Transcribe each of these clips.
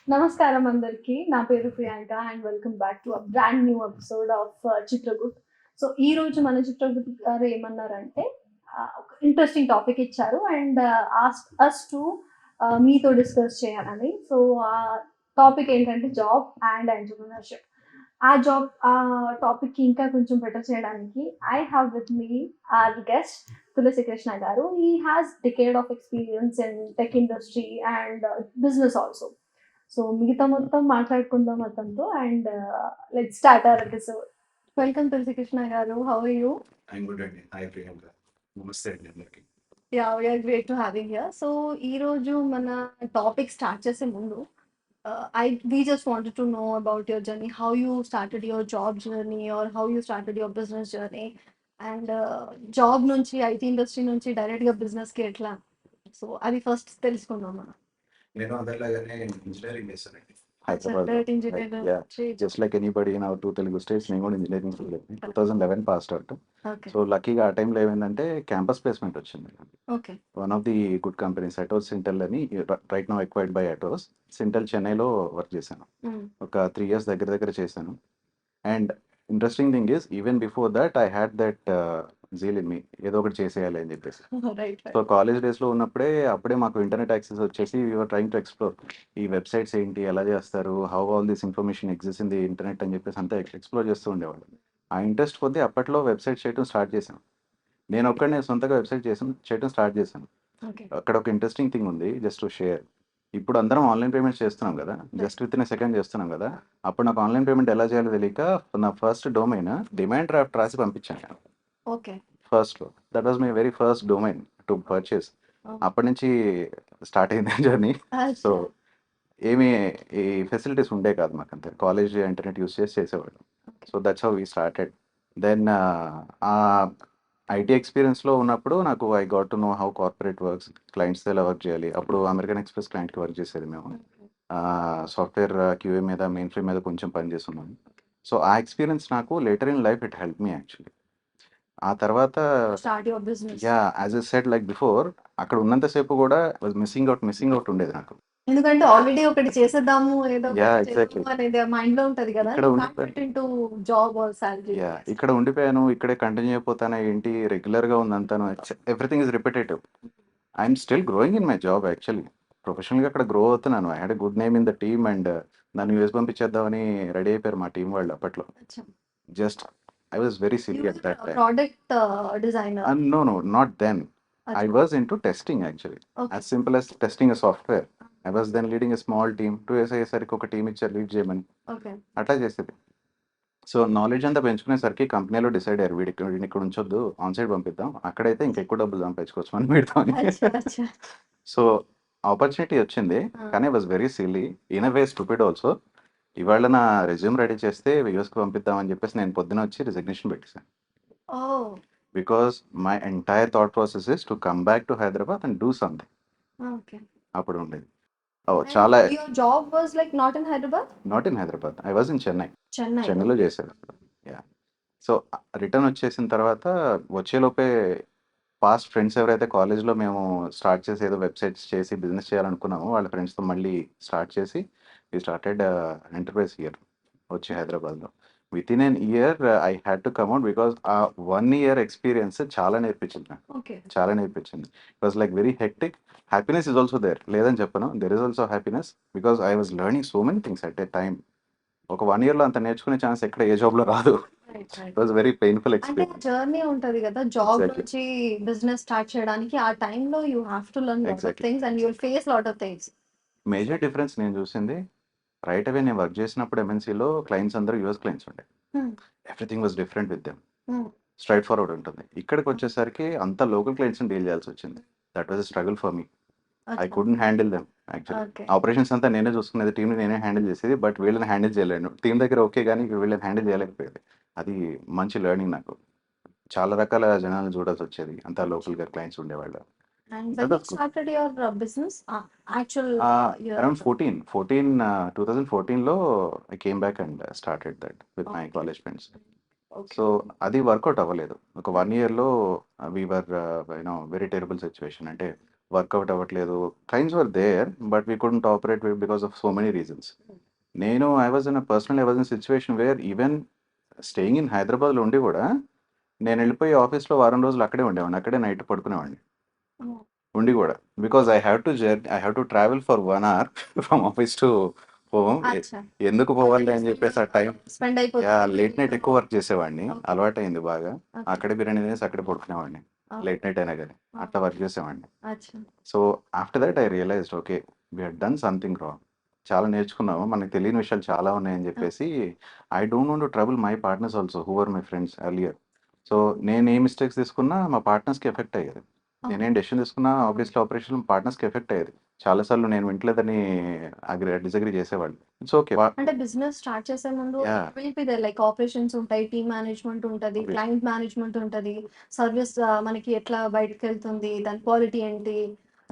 నమస్కారం అందరికీ. నా పేరు Priyanka and welcome back to brand new episode of Chitragut. So, ఈరోజు మన చిత్రగుట్ గారు ఏమన్నారంటే ఒక ఇంట్రెస్టింగ్ టాపిక్ ఇచ్చారు అండ్ ఆస్క్డ్ అస్ టు మీతో డిస్కస్ చేయాలని. సో, ఆ టాపిక్ ఏంటంటే జాబ్ అండ్ ఎంటర్‌ప్రెన్యూర్‌షిప్. ఆ టాపిక్‌కి ఇంకా కొంచెం బెటర్ చేయడానికి I have with me our guest Tulasi Krishna గారు. He has decade of experience in tech industry and business also. So, మిగతా మొత్తం మాట్లాడుకుందాం అతనితో and let's start our episode. Welcome Tulasikrishna గారు. How are you? I'm good అండి. హాయ్ ప్రియాంక. నమస్తే అండి అందరికి. Yeah! We are great to have you here. So, ఈరోజు మన టాపిక్ స్టార్ట్ చేసే ముందు we just wanted to know about your journey, how you started your job journey or how you started your business journey and job నుంచి IT industry నుంచి డైరెక్ట్‌గా బిజినెస్‌కి ఎట్లా? So, అది ఫస్ట్ తెలుసుకుందాం మనం. నేను అందరిలాగానే ఇంజినీరింగ్ చేశానండి అచ్చా! హైదరాబాద్‌లో. Direct like engineer just like anybody in our 2 Telugu states నేను కూడా ఇంజినీరింగ్ ఫీల్డ్‌లోనే 2011 పాస్డ్ అవుట్. ఓకే. సో లక్కీగా ఆ టైంలో ఏమైందంటే క్యాంపస్ ప్లేస్‌మెంట్ వచ్చింది. Okay. One of the good companies Atos Syntel అని right now acquired by Atos. Syntel చెన్నైలో వర్క్ చేశాను. హ్మ్. ఒక 3 ఇయర్స్ దగ్గర దగ్గర చేశాను. And interesting thing is even before that I had that zeal in me, ఏదో ఒకటి చేసేయాలి అని చెప్పేసి. రైట్. సో కాలేజ్ డేస్లో ఉన్నప్పుడే అప్పుడే మాకు ఇంటర్నెట్ యాక్సెస్ వచ్చేసి యూఆర్ ట్రైంగ్ టు ఎక్స్ప్లోర్ ఈ వెబ్సైట్స్ ఏంటి, ఎలా చేస్తారు, how all this information exist in the internet అని చెప్పేసి అంతా ఎక్స్ప్లోర్ చేస్తూ ఉండేవాళ్ళు. ఆ ఇంట్రెస్ట్ కొద్దీ అప్పట్లో వెబ్సైట్ చేయడం స్టార్ట్ చేశాను. నేను ఒక్కడే సొంతగా వెబ్సైట్ చేయడం స్టార్ట్ చేశాను. ఓకే. అక్కడ ఒక ఇంట్రెస్టింగ్ థింగ్ ఉంది, జస్ట్ టు షేర్. ఇప్పుడు అందరం ఆన్లైన్ పేమెంట్స్ చేస్తున్నాం కదా, just with in a second చేస్తున్నాం కదా. అప్పుడు నాకు ఆన్లైన్ పేమెంట్ ఎలా చేయాలో తెలియక నా ఫస్ట్ డొమైన్ డిమాండ్ డ్రాఫ్ట్ రాసి పంపించాను నేను ఓకే. ఫస్ట్‌లో. That was my very first domain to purchase. అప్పటి నుంచి స్టార్ట్ అయింది జర్నీ. సో అచ్చా! ఏమి ఈ ఫెసిలిటీస్ ఉండే కాదు మాకంతే. కాలేజ్ ఇంటర్నెట్ యూజ్ చేసి చేసేవాళ్ళం. Okay. So that's how we started. Then IT ఎక్స్పీరియన్స్‌లో ఉన్నప్పుడు నాకు I got to know how corporate works, క్లయింట్స్‌తో ఎలా వర్క్ చేయాలి. అప్పుడు అమెరికన్ ఎక్స్‌ప్రెస్ క్లయింట్‌కి వర్క్ చేసేది మేము. సాఫ్ట్‌వేర్ క్యూఏ మీద, మెయిన్ ఫ్రేమ్ మీద కొంచెం పని చేసున్నాను. సో ఆ ఎక్స్పీరియన్స్ నాకు later in life it help me actually. ఆ తర్వాత start your business. As I said like before, అక్కడ ఉన్నంత సేపు కూడా వాస్ మిస్సింగ్ అవుట్ ఉండేది నాకు. ఎందుకంటే ఆల్రెడీ ఒకటి చేసేద్దాము, ఏదో ఒకటి ఎగ్జాక్ట్‌లీ. చేద్దాము అనేది మైండ్‌లో ఉంటది కదా! ఇక్కడ యూ కాంట్ ఉండిపోయాను. Fit into job or salary. ఇక్కడ ఉండిపోయాను. ఇక్కడే కంటిన్యూ అయిపోతానా ఏంటి, రెగ్యులర్‌గా ఉందంతాను. Everything is repetitive. I'm still growing in my job actually. ప్రొఫెషనల్‌గా అక్కడ గ్రో అవుతున్నాను. I had a good name in the team and నన్ను యూఎస్ పంపించేద్దామని రెడీ అయిపోయారు మా టీమ్ వాళ్ళు అప్పట్లో. అచ్చా! Just I was very you silly at that time. Product designer. No, not then. I అచ్చా! was into testing actually. Okay. As simple as testing a software. I was then leading a small team. 2 years అయ్యేసరికి ఒక team ఇచ్చారు lead చేయమని. Okay. అట్లా చేసేది. So knowledge అంతా పెంచుకునేసరికి కంపెనీలో decide అయ్యారు, వీడిని ఇక్కడ ఉంచొద్దు, ఆన్ సైడ్ పంపిద్దాం, అక్కడైతే ఇంకెక్కువ డబ్బులు సంపాదించుకోవచ్చు మనం వీడితో అని. అచ్చా! అచ్చా! సో ఆపర్చునిటీ వచ్చింది, కానీ I was very silly, in a way stupid also. ఇవాళ నా రెజ్యూమ్ రెడీ చేస్తే యూఎస్కి పంపిద్దాం అని చెప్పేసి నేను పొద్దున వచ్చి రిజిగ్నేషన్ పెట్టేశాను. Oh! Because my entire thought process is to come back to Hyderabad and do something. Okay. అప్పుడు ఉండేది చాలా. Your job was like not in Hyderabad? Not in Hyderabad, I was in Chennai. Chennai. చెన్నైలో చేశాను. యా. సో రిటర్న్ వచ్చేసిన తర్వాత వచ్చేలోపే పాస్ట్ ఫ్రెండ్స్ ఎవరైతే కాలేజ్లో మేము స్టార్ట్ చేసి ఏదో వెబ్సైట్స్ చేసి బిజినెస్ చేయాలనుకున్నామో వాళ్ళ ఫ్రెండ్స్తో మళ్ళీ స్టార్ట్ చేసి వి స్టార్టెడ్ ఎంటర్ప్రైజ్ హియర్ వచ్చి హైదరాబాద్లో. Within an year I had to come out because ఆ 1 ఇయర్ ఎక్స్పీరియన్స్ చాలా నేర్పించింది నాకు. ఓకే. చాలా నేర్పించింది. It was like very hectic. Happiness is also there, లేదని చెప్పను. There is also happiness because I was learning so many things at a time. ఒక 1 ఇయర్‌లో అంత నేర్చుకునే ఛాన్స్ ఎక్కడ ఏ జాబ్‌లో రాదు. Right. It right. Was very painful అంటే ఎక్స్‌పీరియన్స్. జర్నీ ఉంటది కదా! Job exactly. నుంచి బిజినెస్ స్టార్ట్ చేయడానికి ఆ టైంలో you have to learn lot of exactly. Things and you will face lot of things. Major difference నేను చూసింది, రైట్ అవే నేను వర్క్ చేసినప్పుడు ఎంఎన్‌సీలో క్లయింట్స్ అందరూ యూఎస్ క్లయింట్స్ ఉండే. హ్మ్. Everything was different with them. హ్మ్. స్ట్రెయిట్ ఫార్వర్డ్ ఉంటుంది. ఇక్కడికొచ్చేసరికి అంతా local క్లయింట్స్‌ని deal చేయాల్సొచ్చింది. That was a struggle for me. I అచ్చా! Couldn't handle them actually. Okay. Operations అంతా నేనే చూసుకునేది. టీమ్‌ని నేనే హ్యాండిల్ చేసేది. బట్ వీళ్ళని హ్యాండిల్ చేయలేను. టీమ్ దగ్గర ఓకే గానీ వీళ్ళని హ్యాండిల్ చేయలేకపోయేది. అది మంచి లెర్నింగ్ నాకు. చాలా రకాల జనాలను చూడాల్సొచ్చేది. అంతా లోకల్‌గా క్లయింట్స్ ఉండేవాళ్ళు. And that when you was good. Started your business actual your around 2014లో I came back and started that with my okay. College friends. Okay. So అది వర్కౌట్ అవ్వలేదు. ఒక 1 ఇయర్‌లో we were very terrible situation. అంటే work out అవ్వట్లేదు. Clients were there but we couldn't operate because of so many reasons. I was in personal I was in situation where even staying in హైదరాబాద్లో ఉండి కూడా నేను వెళ్ళిపోయి ఆఫీస్లో వారం రోజులు అక్కడే ఉండేవాడిని, అక్కడే నైట్ పడుకునేవాడిని ఉండి కూడా, because I have to travel for 1 hour from office to home. అచ్చా ఎందుకు పోవాలి అని చెప్పేసి ఆ టైం స్పెండ్ లేట్ నైట్ ఎక్కువ అయిపోతుంది. వర్క్ చేసేవాడిని, Okay. అలవాటైంది బాగా. Okay. అక్కడే బిర్యానీ తినేసి అక్కడే పడుకునేవాడిని, Okay. లేట్ నైట్ అయినా కానీ అట్లా వర్క్ చేసేవాడిని. అచ్చా so after that I realized okay we had done something wrong. చాలా నేర్చుకున్నాము, మనకు తెలియని విషయాలు చాలా ఉన్నాయని చెప్పేసి I don't want to trouble my partners also who are my friends earlier. So నేను ఏ మిస్టేక్స్ తీసుకున్నా మా పార్ట్నర్స్కి ఎఫెక్ట్ అయ్యేది. నేనేం డెసిషన్ తీసుకున్నా ఆబ్వియస్లీ ఆపరేషన్ పార్ట్నర్స్కి ఎఫెక్ట్ అయ్యేది. చాలాసార్లు నేను వింటలేదని డిసగ్రీ చేసేవాళ్ళు. It's okay. అంటే బిజినెస్ స్టార్ట్ చేసే ముందు Yeah. Will be there like operations ఉంటాయి, టీమ్ మేనేజ్మెంట్ ఉంటది, Obviously. క్లయింట్ మేనేజ్మెంట్ ఉంటది, సర్వీస్ మనకి ఎట్లా బయటకు వెళ్తుంది, దాని క్వాలిటీ ఏంటి,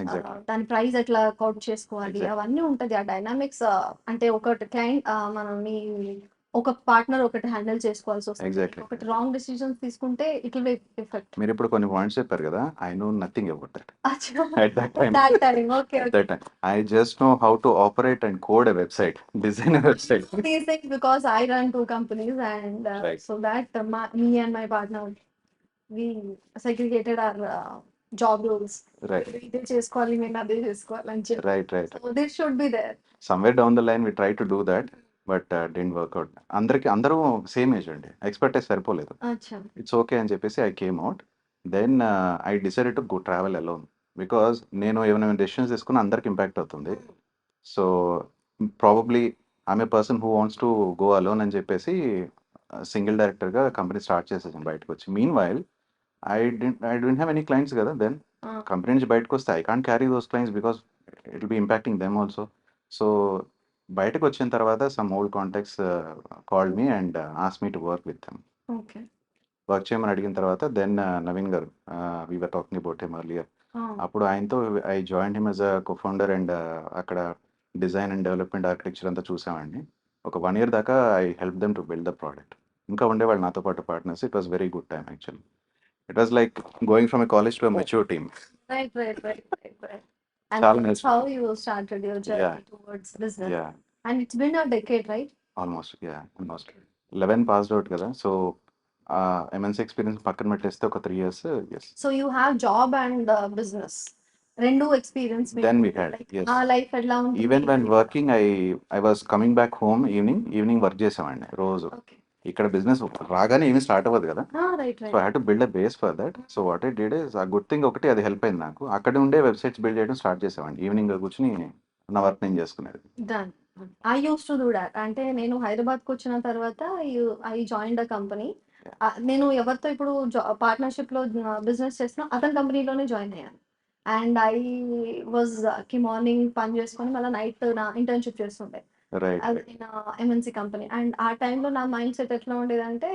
ఎగ్జాక్ట్లీ. దాని ప్రైస్ ఎట్లా కౌట్ చేసుకోవాలి, Exactly. అవన్నీ ఉంటది. ఆ డైనామిక్స్ అంటే ఒకటి క్లయింట్ మనం మీ ఒక పార్ట్నర్ ఒకటి హ్యాండిల్ చేసుకోవాల్సి వస్తుంది. Exactly. ఒకటి రాంగ్ డెసిషన్స్ తీసుకుంటే ఇట్ విల్ బి ఎఫెక్ట్. మీరు ఇప్పుడు కొన్ని పాయింట్స్ చెప్పారు కదా, I know nothing about that. At that time. That time okay At that time, I just know how to operate and code a website, design a website. these things because I run 2 companies and Right. so that me and my partner we segregated our job roles. Right. ఇదే చేసుకోవాలి, మేము అదే చేసుకోవాలి అని చెప్పి. Right. So this should be there. Somewhere down the line we tried to do that, but didn't work out. అందరూ same age అండి, expertise సరిపోలేదు. అచ్చా ఇట్స్ ఓకే అని చెప్పేసి I came out. Then I decided to go travel alone, because నేను ఏమైనా decisions తీసుకున్న అందరికి ఇంపాక్ట్ అవుతుంది. So probably I'm a person who wants to go alone అని చెప్పేసి సింగిల్ డైరెక్టర్గా కంపెనీ స్టార్ట్ చేసేసాను బయటకు వచ్చి. Mean while I don't have any clients కదా. దెన్ కంపెనీ నుంచి బయటకు వస్తే I can't carry those clients because it will B impacting them also. So బయటకు వచ్చిన తర్వాత some old contacts called me and ask me to work with them. Okay work చేయమని అడిగిన తర్వాత దెన్ నవీన్ గారు, we were talking about him earlier, అప్పుడు ఆయనతో I join him as a co-founder and అక్కడ డిజైన్ అండ్ డెవలప్మెంట్ ఆర్కిటెక్చర్ అంతా చూసామండి. ఒక 1 year దాకా I help them to build the product. ఇంకా ఉండేవాళ్ళు నాతో పాటు partners. It was very good time actually. It was like going from a college to a mature team. right. And చాలా that's నేర్చుకున్నాను. how you started your journey Yeah. towards business. Yeah And it's been a decade, right? Almost 11 passed out కదా. So MNC experience పక్కన పెట్టేస్తే ఒక 3 years. Yes. So you have job and business. రెండు experience Then we had, yes. ఆ life ఎలా ఉంటుంది? Even when working I was coming back home evening work చేసామండి రోజు. ఓకే ఇక్కడ బిజినెస్ రాగానే ఏమీ స్టార్ట్ అవ్వదు కదా. Right so I had to build a base for that. So what I did is, ఆ గుడ్ థింగ్ ఒకటి అది హెల్ప్ అయింది నాకు. అక్కడ ఉండే వెబ్సైట్స్ బిల్డ్ చేయడం స్టార్ట్ చేసామండి. ఈవినింగ్ కూర్చుని నా వర్క్ నేను చేసుకునేది. Done. I use to do that. అంటే నేను హైదరాబాద్కి వచ్చిన తర్వాత ఐ జాయిన్ ద కంపెనీ. నేను ఎవరితో ఇప్పుడు పార్ట్నర్షిప్లో బిజినెస్ చేస్తున్నా అతని కంపెనీలోనే జాయిన్ అయ్యాను. అండ్ ఐ వాజ్ కి మార్నింగ్ పని చేసుకొని మళ్ళీ నైట్ నా ఇంటర్న్షిప్ చేస్తుండే రైట్. అది నా ఎంఎన్సీ కంపెనీ. అండ్ ఆ టైంలో నా మైండ్ సెట్ ఎట్లా ఉండేదంటే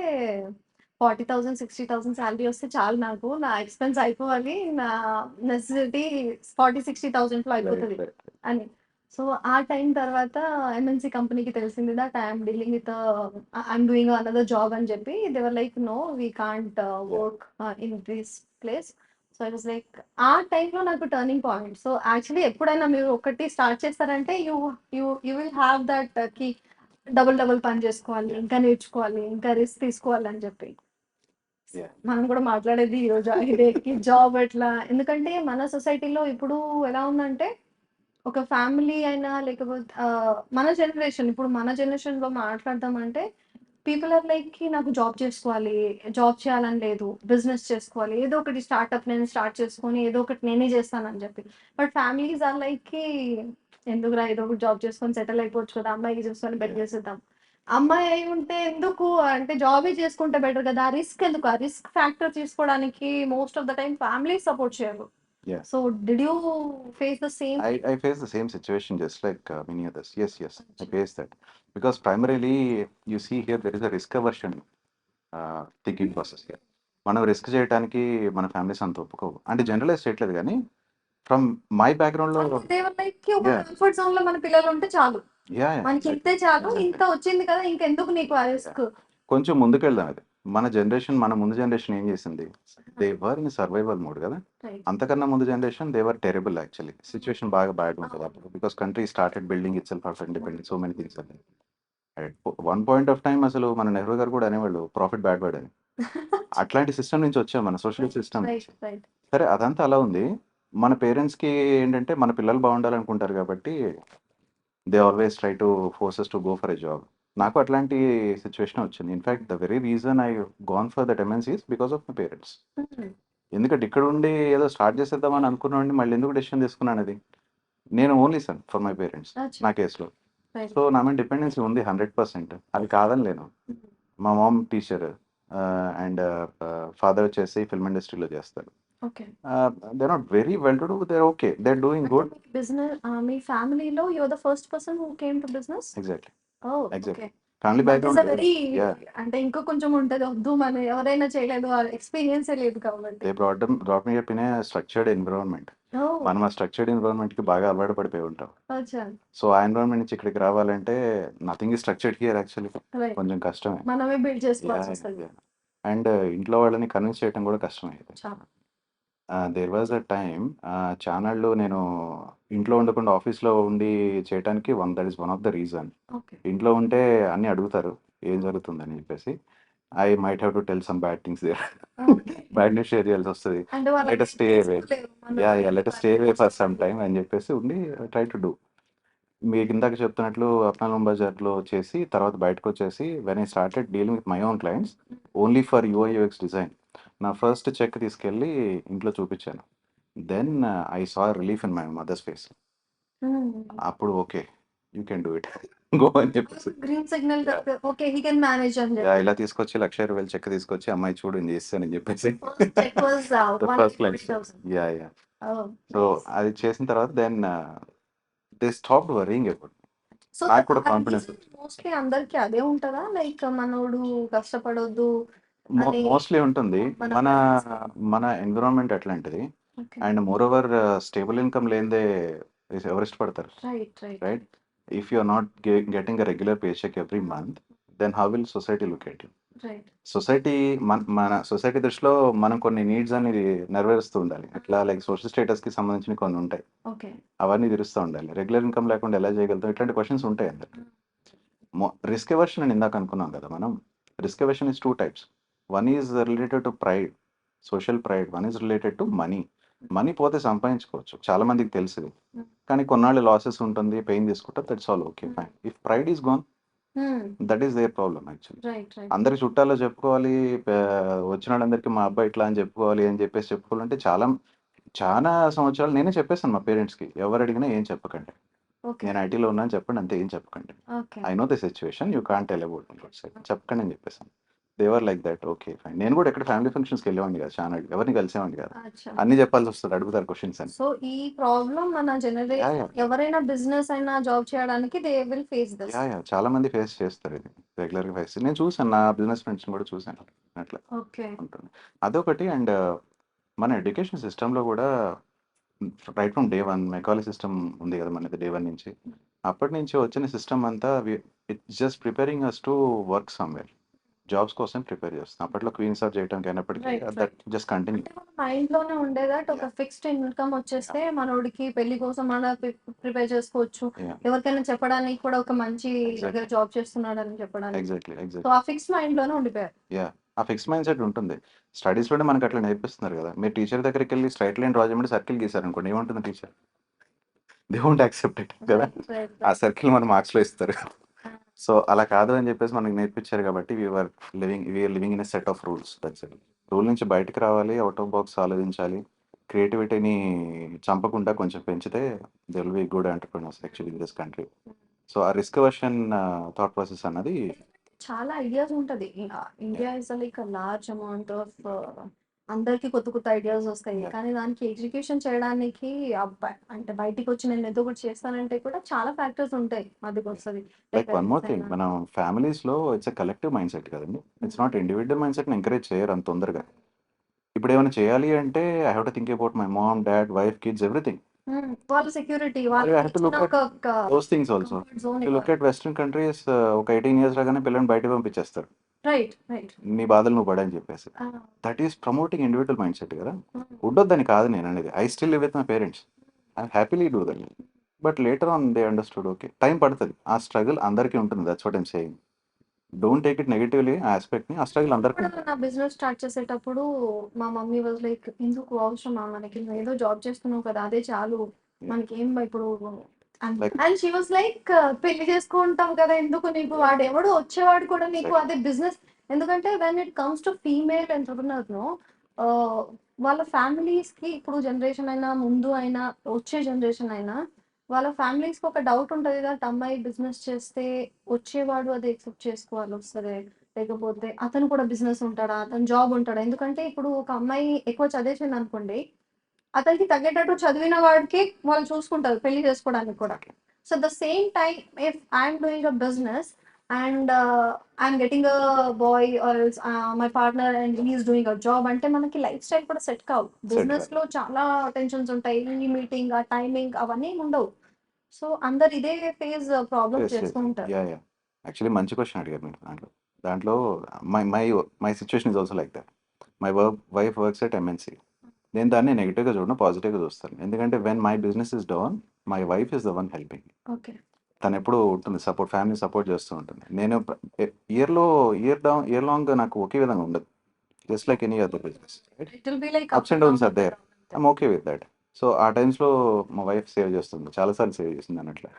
40,000 60,000 శాలరీ వస్తే చాలు, నాకు నా ఎక్స్పెన్స్ అయిపోవాలి, నా నెసెసిటీ 40,000 60,000లో అయిపోతుంది అని. సో ఆ టైం తర్వాత ఎంఎన్సీ కంపెనీకి తెలిసింది that I'm dealing with I'm doing another job అని చెప్పి they were like no we can't work in this place. So I was like ఆ టైంలో నాకు టర్నింగ్ పాయింట్. సో యాక్చువల్లీ ఎప్పుడైనా మీరు ఒకటి స్టార్ట్ చేస్తారంటే you you you will have that కి డబుల్ పని చేసుకోవాలి, ఇంకా నేర్చుకోవాలి, ఇంకా రిస్క్ తీసుకోవాలి అని చెప్పి. Yeah. మనం కూడా మాట్లాడేది ఈరోజు ఇదేకి జాబ్ ఎట్లా. ఎందుకంటే మన సొసైటీలో ఇప్పుడు ఎలా ఉందంటే ఒక ఫ్యామిలీ అయినా లేకపోతే మన జనరేషన్ ఇప్పుడు మన జనరేషన్లో మాట్లాడదామంటే పీపుల్ ఆర్ లైక్ నాకు జాబ్ చేసుకోవాలి, జాబ్ చేయాలని లేదు, బిజినెస్ చేసుకోవాలి, ఏదో ఒకటి స్టార్ట్అప్ నేను స్టార్ట్ చేసుకొని ఏదో ఒకటి నేనే చేస్తానని చెప్పి. బట్ ఫ్యామిలీస్ ఆర్ లైక్ ఎందుకురా ఏదో ఒకటి జాబ్ చేసుకొని సెటిల్ అయిపోవచ్చు కదా, అమ్మాయికి చూసుకొని బెటర్ చేసేద్దాం. అమ్మాయి అయి ఉంటే ఎందుకు అంటే జాబే చేసుకుంటే బెటర్ కదా, రిస్క్ ఎందుకు, ఆ రిస్క్ ఫ్యాక్టర్ తీసుకోవడానికి most of the time family support చేయరు. Yeah. So did you face the same? I faced the same situation just like many others. Yes, I faced that. Because primarily, you see here, there is a risk aversion thinking process here. మనం risk చేయడానికి మన families అంత ఒప్పుకోవు. అంటే generalise చేయట్లేదు కానీ from my బ్యాక్గ్రౌండ్లో like ఒక Yeah. Comfort zone లో మన పిల్లలు ఉంటే చాలు, యా మనకి ఇంతే చాలు, ఇంత వచ్చింది కదా ఇంకెందుకు నీకు ఆ రిస్క్. కొంచెం ముందుకెళ్దాం అది. మన జనరేషన్, మన ముందు జనరేషన్ ఏం చేసింది? They were in survival mode కదా! రైట్. అంతకన్నా ముందు generation they were terrible actually. Situation బాగా బ్యాడ్ ఉంటది అప్పుడు. Because country started building itself of independence. So many things అని. At one point of time అసలు మన నెహ్రూ గారు కూడా అనేవాళ్ళు ప్రాఫిట్ బ్యాడ్ వర్డ్ అని. అట్లాంటి సిస్టమ్ నుంచి వచ్చాం, మన సోషల్ సిస్టమ్ రైట్. నుంచి. రైట్. సరే అదంతా అలా ఉంది. మన పేరెంట్స్‌కి ఏంటంటే మన పిల్లలు బాగుండాలనుకుంటారు కాబట్టి they always try to force us to go for a job. నాకు అట్లాంటి సిట్యుయేషన్ వచ్చింది. In fact the very reason I gone for that MNC is because of my parents. ఎందుకంటే ఇక్కడ ఉండి ఏదో స్టార్ట్ చేసేద్దామని అనుకున్నోడిని మళ్ళీ ఎందుకు డెసిషన్ తీసుకున్నానది? నేను only son for my parents అచ్చా. నా కేస్‌లో. రైట్. సో నా మీద డిపెండెన్సీ ఉంది 100%. అది కాదనలేను. మా మామ్ టీచర్ అండ్ ఫాదర్ వచ్చేసి ఫిల్మ్ ఇండస్ట్రీలో చేస్తారు. Okay. They are not very well to do. They are okay. They are doing అంటే గుడ్. మీకు మీ ఫ్యామిలీలో you are the first person who came to business? Exactly. Oh! Exactly. Okay. Family that is background అ లేదు. Very yeah! అంటే ఇంకా కొంచెం ఉంటది. వద్దు మనం ఎవరైనా చేయలేదు ఆ ఎక్స్‌పీరియన్సే లేదు కాబట్టి. They brought me up in a structured environment. Oh! మనం ఆ స్ట్రక్చర్డ్ ఎన్విరాన్మెంట్‌కి బాగా అలవాటు పడిపోయి ఉంటాం. అచ్చా. సో, ఆ ఎన్విరాన్మెంట్ నుంచి ఇక్కడికి రావాలంటే nothing is structured here actually. Right. కొంచెం కష్టమే. మనమే బిల్డ్ యాహ్! చేసుకోవాల్సొస్తది. యాహ్! అండ్ ఇంట్లో వాళ్ళని కన్విన్స్ చేయడం కూడా కష్టమే ఇది. చాలా. దేర్ వాస్ ఎ టైమ్ చానాళ్ళు నేను ఇంట్లో ఉండకుండా ఆఫీస్‌లో ఉండి చేయటానికి that is one of the reason. Okay. ఇంట్లో ఉంటే అన్నీ అడుగుతారు. ఏం జరుగుతుందని చెప్పేసి. I might have to tell some bad things there. Okay. Bad news share చేయాల్సొస్తది. అంటే లెట్ వాళ్ళకి అస్ స్టే అవే. తెలుసుకోలేరు. మన yeah! Let us stay away for some time అని చెప్పేసి ఉండి ట్రై టు డూ. మీకిందాక చెప్తున్నట్లు అప్నాలోం బజార్‌లో చేసి, తర్వాత బయటకొచ్చేసి when I started dealing with my own clients only for UI UX design. నా ఫస్ట్ చెక్ తీసుకెళ్ళి ఇంట్లో చూపిచ్చాను. Then I saw relief in my mother's face. అప్పుడు okay. You can do it. Go అని చెప్పేసి. Green signal yeah! Okay. He can manage అని yeah! చెప్పి. ఇలా తీసుకొచ్చి రూ. 1,00,000 చెక్ తీసుకొచ్చి, అమ్మాయి చూడు నేను చేసేసానని చెప్పేసి. First check was the first clients. 1,20,000. Yeah! Yeah! Oh! So, nice. అది చేసిన తర్వాత then they stopped worrying about me. So నాకు కూడా ఆ కాన్ఫిడెన్స్ రీజన్ వచ్చింది. మోస్ట్‌లీ అందరికి అదే ఉంటదా? లైక్ మనోడు కష్టపడొద్దు అని మోస్ట్‌లీ ఉంటుంది. మన మన పేరెంట్స్. మన ఎన్విరాన్మెంట్ అట్లాంటిది. Okay. And moreover stable income లేనిదే ఎవరు ఇష్టపడతారు? Right. Right. Right? If you are not getting a regular pay check every month, then how will society look at you? Right. Society మన society దృష్టిలో మనం కొన్ని needs అనేది నెరవేరుస్తూ ఉండాలి. ఎట్లా లైక్ సోషల్ స్టేటస్‌కి సంబంధించినవి కొన్ని ఉంటాయి. ఓకే. అవన్నీ తీరుస్తూ ఉండాలి. రెగ్యులర్ ఇన్‌కమ్ లేకుండా ఎలా చేయగలుగుతాం? ఇట్లాంటి క్వెషన్స్ ఉంటాయి అందరికి. రిస్క్ ఎవర్షన్ అని ఇందాక అనుకున్నాం కదా మనం. Risk aversion is 2 types. One is related to pride, social pride. One is related to money. Money పోతే సంపాదించుకోవచ్చు. చాలా మందికి తెలుసిది. కానీ కొన్నాళ్ళు లాసెస్ ఉంటుంది. పెయిన్ తీసుకుంటారు. That's all okay fine. If pride is gone, that is there problem actually. Right. Right. అందరి చుట్టాల్లో చెప్పుకోవాలి. వచ్చినోళ్ళందరికీ మా అబ్బాయి ఇట్లా అని చెప్పుకోవాలి అని చెప్పేసి చెప్పుకోవాలంటే చానా సంవత్సరాలు నేనే చెప్పేసాను మా పేరెంట్స్‌కి. ఎవరు అడిగినా ఏం చెప్పకండి. ఓకే. నేను ఐటీలో ఉన్నాను చెప్పండి అంతే, ఏం చెప్పకండి. Okay. I know the situation. You can't tell about me outside. చెప్పకండి అని చెప్పేసాను. They were like that. Okay fine. నేను కూడా ఎక్కడ ఫ్యామిలీ ఫంక్షన్స్‌కి వెళ్ళేవాడిని కాదు చానాళ్ళు. ఎవరిని కలిసేవాడిని కాదు. అచ్చా. అన్నీ చెప్పాల్సొస్తది, అడుగుతారు క్వెషన్స్ అని. సో ఈ ప్రాబ్లమ్ మన యాహ్! Generation yeah! ఎవరైనా బిజినెస్ అయినా జాబ్ చేయడానికి they will face this. Yeah! చాలా మంది ఫేస్ చేస్తారు ఇది. రెగ్యులర్‌గా ఫేస్ నేను చూసాను. నా బిజినెస్ ఫ్రెండ్స్‌ని కూడా చూసాను. అట్లా ఓకే. ఉంటుంది. అదొకటి. అండ్ మన ఎడ్యుకేషన్ సిస్టమ్‌లో కూడా right from day one Macaulay system ఉంది కదా మనది డే వన్ నుంచి. అప్పటి నుంచి వచ్చిన సిస్టమ్ అంతా it's just preparing us to work somewhere. Jobs కోసం ప్రిపేర్ చేస్తుంది. అప్పట్లో క్వీన్ సర్వ్ చేయడానికి అయినప్పటికీ right. That right. Just continue. అంటే మన మైండ్‌లోనే ఉండేదట్ ఒక యాహ్! ఫిక్స్డ్ ఇన్‌కమ్ వచ్చేస్తే యాహ్! మనోడికి పెళ్లి కోసం అలా ప్రిపేర్ చేసుకోవచ్చు. యాహ్! ఎవరికైనా చెప్పడానికి కూడా ఒక మంచి దగ్గర ఎగ్జాక్ట్‌లీ. జాబ్ చేస్తున్నాడని చెప్పడానికి. ఎగ్జాక్ట్‌లీ. So exactly. ఆ ఫిక్స్డ్ మైండ్‌లోనే ఉండిపోయారు. యాహ్! ఆ ఫిక్స్డ్ మైండ్‌సెట్ ఉంటుంది. స్టడీస్‌లోనే మనకు అట్లా నేర్పిస్తున్నారు కదా! మీరు టీచర్ దగ్గరికెళ్లి స్ట్రెయిట్ లైన్ డ్రా చేయమంటే సర్కిల్ గీశారనుకోండి ఏమంటుంది teacher? They won't accept it కదా! రైట్. రైట్. ఆ రైట్. సర్కిల్ మన మార్క్స్‌లో ఇస్తారు. ఆ! సో, అలా కాదు అని చెప్పేసి మనకు నేర్పించారు కాబట్టి we are living in a set of rules. That's it. Rule నుంచి బయటికి రావాలి. ఔట్ ఆఫ్ బాక్స్ ఆలోచించాలి. క్రియేటివిటీని చంపకుండా కొంచెం పెంచితే they will be good entrepreneurs actually in this country. So, ఆ రిస్క్ అవర్షన్ థాట్ ప్రాసెస్ అన్నది చాలా ఐడియాస్ ఉంటది. India yeah! Is like large amount of అందరికి కొత్త కొత్త ఐడియాస్ వస్తాయి. యాహ్! కానీ దానికి ఎగ్జిక్యూషన్ చేయడానికి అంటే బయటికొచ్చి నేను ఏదో ఒకటి చేస్తానంటే కూడా చాలా ఫ్యాక్టర్స్ ఉంటాయి. అదికొస్తది. Like like one more ideas thing అయినా. మనం ఫ్యామిలీస్‌లో ఇట్స్ ఎ కలెక్టివ్ మైండ్‌సెట్ కదండీ. ఇట్స్ నాట్ ఇండివిడ్యువల్ మైండ్‌సెట్‌ని ఎంకరేజ్ చేయరు అంత తొందరగా. ఇప్పుడేమైనా చేయాలి అంటే I have to think about my mom, dad, wife, kids everything. వాళ్ళ సెక్యూరిటీ మరి ఐ హావ్ వాళ్ళకి టు చిన్న లుక్ అట్ ఒక those things also. Comfort zone if you look ఇవ్వాలి. అట్ వెస్టర్న్ కంట్రీస్ ఒక 18 ఇయర్స్ రాగానే పిల్లని బయటకి పంపించేస్తారు. రైట్. రైట్. నీ బాధలు నువ్వు పడని చెప్పేసి. That is promoting individual mind set కదా. ఉండొద్దని కాదు నేను అనేది. I still live with my parents. I happily do that. But later on they understood. Okay, time పడుతుంది. ఆ స్ట్రగుల్ అందరికీ ఉంటుంది. That's what I'm saying. Don't take it negatively ఆ ఆస్పెక్ట్ని. ఆ స్ట్రగుల్ అందరికీ ఇప్పుడు ఉంటుంది. నా బిజినెస్ స్టార్ట్ చేసేటప్పుడు మా మమ్మీ వాజ్ లైక్, ఎందుకు అవసరమా మనకి, నువ్వు ఏదో జాబ్ చేస్తున్నావు కదా అదే చాలు, మనకి ఏం ఇప్పుడు Like, and she was like, పెళ్లి చేసుకుంటాం కదా ఎందుకు నీకు, వాడు ఎవడు వచ్చేవాడు కూడా నీకు అదే బిజినెస్. ఎందుకంటే when it comes to female entrepreneur no, వాళ్ళ ఫ్యామిలీస్ కి ఇప్పుడు జనరేషన్ అయినా ముందు అయినా వచ్చే జనరేషన్ అయినా వాళ్ళ ఫ్యామిలీస్ కి ఒక డౌట్ ఉంటుంది కదా, అమ్మాయి బిజినెస్ చేస్తే వచ్చేవాడు అది ఎక్సెప్ట్ చేసుకోవాలి వస్తుంది, లేకపోతే అతను కూడా బిజినెస్ ఉంటాడా, అతను జాబ్ ఉంటాడా. ఎందుకంటే ఇప్పుడు ఒక అమ్మాయి ఎక్కువ చదివేసింది అనుకోండి, అతనికి తగ్గేటట్టు చదివిన వాడికి వాళ్ళు చూసుకుంటారు పెళ్లి చేసుకోవడానికి కూడా. So the same time if I'm doing a business and I'm getting a boy or my partner and he is doing a job అంటే మనకి లైఫ్ స్టైల్ కూడా సెట్ కావు. బిజినెస్ లో చాలా టెన్షన్స్ ఉంటాయి, ఈ మీటింగ్ ఆ టైమింగ్ అవన్నీ ఉండవు. సో అందరు ఇదే ఫేజ్ ప్రాబ్లమ్ చేస్తూ ఉంటారు. యా యా, యాక్చువల్లీ మంచి క్వశ్చన్ అడిగారు మీరు. దాంట్లో my my my situation is also like that. My wife works at MNC. నేను దాన్ని నెగిటివ్గా చూడను, పాజిటివ్గా చూస్తాను. ఎందుకంటే when my business is down, my wife is the one helping. Okay. తను ఎప్పుడు ఉంటుంది సపోర్ట్, ఫ్యామిలీ సపోర్ట్ చేస్తూ ఉంటుంది. నేను ఇయర్ లాంగ్ నాకు ఒకే విధంగా ఉండదు. Just like any other business, it will be like ups and downs are there. I'm okay with that. So ఆ టైమ్స్లో మా వైఫ్ సేవ్ చేస్తుంది, చాలాసార్లు సేవ్ చేసింది అన్నట్లు.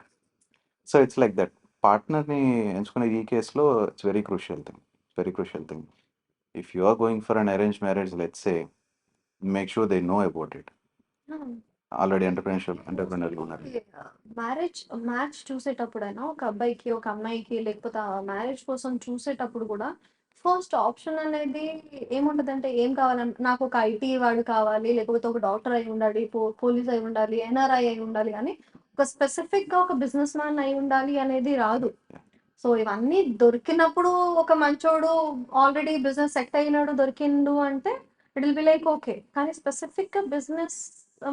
So it's like that. పార్ట్నర్ని ఎంచుకునే ఈ కేసులో it's very crucial thing. Very crucial thing. If you are going for an arrange marriage, let's say, make sure they know about it. Already entrepreneur ఉన్నారు. Marriage చూసేటప్పుడైనా ఒక అబ్బాయికి ఒక అమ్మాయికి లేకపోతే ఆ మ్యారేజ్ కోసం చూసేటప్పుడు కూడా ఫస్ట్ ఆప్షన్ అనేది ఏముంటదంటే, ఏం కావాలంటే నాకు ఒక ఐటీ వాడు కావాలి, లేకపోతే ఒక డాక్టర్ అయి ఉండాలి, పోలీస్ అయి ఉండాలి, ఎన్ఆర్ఐ అయి ఉండాలి, కానీ ఒక స్పెసిఫిక్ గా ఒక బిజినెస్ మ్యాన్ అయి ఉండాలి అనేది రాదు. సో ఇవన్నీ దొరికినప్పుడు ఒక మంచోడు ఆల్రెడీ బిజినెస్ సెట్ అయినాడు దొరికిండు అంటే it will be like okay. కానీ స్పెసిఫిక్ గా బిజినెస్